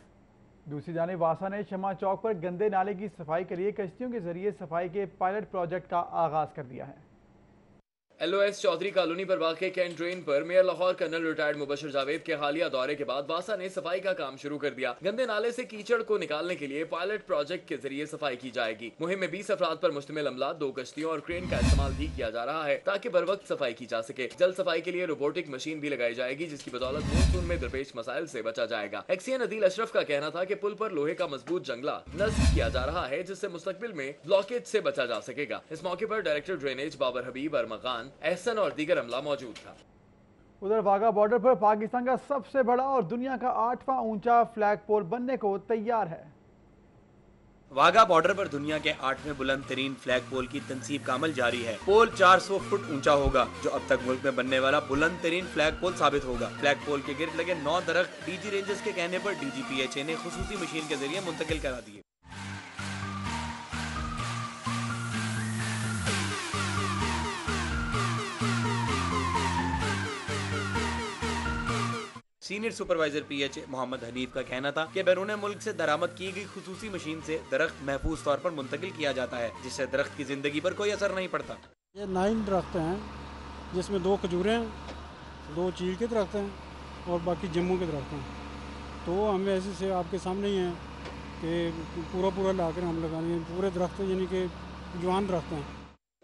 S1: दूसरी जानिब वासा ने शमा चौक पर गंदे नाले की सफाई के लिए कश्तियों के जरिए सफाई के पायलट प्रोजेक्ट का आगाज कर दिया है।
S8: LOS चौधरी कॉलोनी पर वाक़े कैंट ड्रेन पर mayor Lahore colonel retired Mubashir Javed के हालिया दौरे के बाद वासा ने सफाई का काम शुरू कर दिया। गंदे नाले से कीचड़ को निकालने के लिए पायलट प्रोजेक्ट के जरिए सफाई की जाएगी। मुहिम में 20 अफराद पर मुश्तमिल अमला, 2 कश्तियों और क्रेन का इस्तेमाल भी किया जा रहा है ताकि बर वक्त सफाई की जा सके। जल सफाई के लिए रोबोटिक मशीन भी लगाई जाएगी जिसकी बदौलत मानसून में दरपेश मसाइल से बचा जाएगा। एक्सियन अदील अशरफ का कहना था कि पुल पर लोहे का मजबूत जंगला नस्ब किया जा रहा है जिससे मुस्तकबिल में ब्लॉकेज से बचा जा सकेगा। इस मौके पर डायरेक्टर ड्रेनेज बाबर हबीब, अरमगान, एहसन और दीगर अमला मौजूद था।
S1: उधर वाघा बॉर्डर पर पाकिस्तान का सबसे बड़ा और दुनिया का 8वां ऊंचा फ्लैग पोल बनने को तैयार है।
S22: वाघा बॉर्डर पर दुनिया के 8वें बुलंद तरीन फ्लैग पोल की तंसीब का अमल जारी है। पोल 400 फुट ऊंचा होगा जो अब तक मुल्क में बनने वाला बुलंद तरीन फ्लैग पोल साबित होगा। फ्लैग पोल के गिर्द लगे 9 दरख्त डीजी रेंजर्स के कहने पर DGPHA ने खुसूसी मशीन के जरिए मुंतकिल करा दिए। Senior supervisor PHA Mohammad Hanif का कहना था कि बैरून मुल्क से दरामद की गई खुसूसी मशीन से दरख्त महफूज तौर पर मुंतकिल किया जाता है जिससे दरख्त की जिंदगी पर कोई असर नहीं पड़ता।
S23: ये 9 दरख्त हैं जिसमें 2 खजूरें हैं, 2 चील के दरख्त हैं और बाकी जम्मू के दरख्त हैं। तो हम ऐसे से आपके सामने ही हैं कि पूरा लाकर हम लगाएंगे पूरे दरख्त यानी कि जवान दरख्त हैं।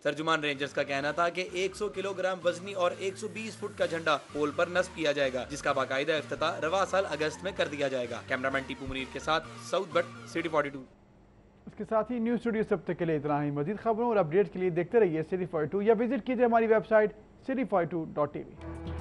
S22: तर्जुमान रेंजर्स का कहना था कि 100 किलोग्राम वजनी और 120 फुट का झंडा पोल पर नस्ब किया जाएगा जिसका बाकायदा इफ्तिताह रवा साल अगस्त में कर दिया जाएगा। कैमरामैन टीपू मुनीर के साथ सऊद भट्ट, सिटी 42।
S1: इसके साथ ही न्यूज़ स्टूडियो सब तक के लिए इतना ही। मजीद खबरों और अपडेट के लिए देखते रहिए सिटी 42 या विजिट कीजिए हमारी वेबसाइट city42.tv।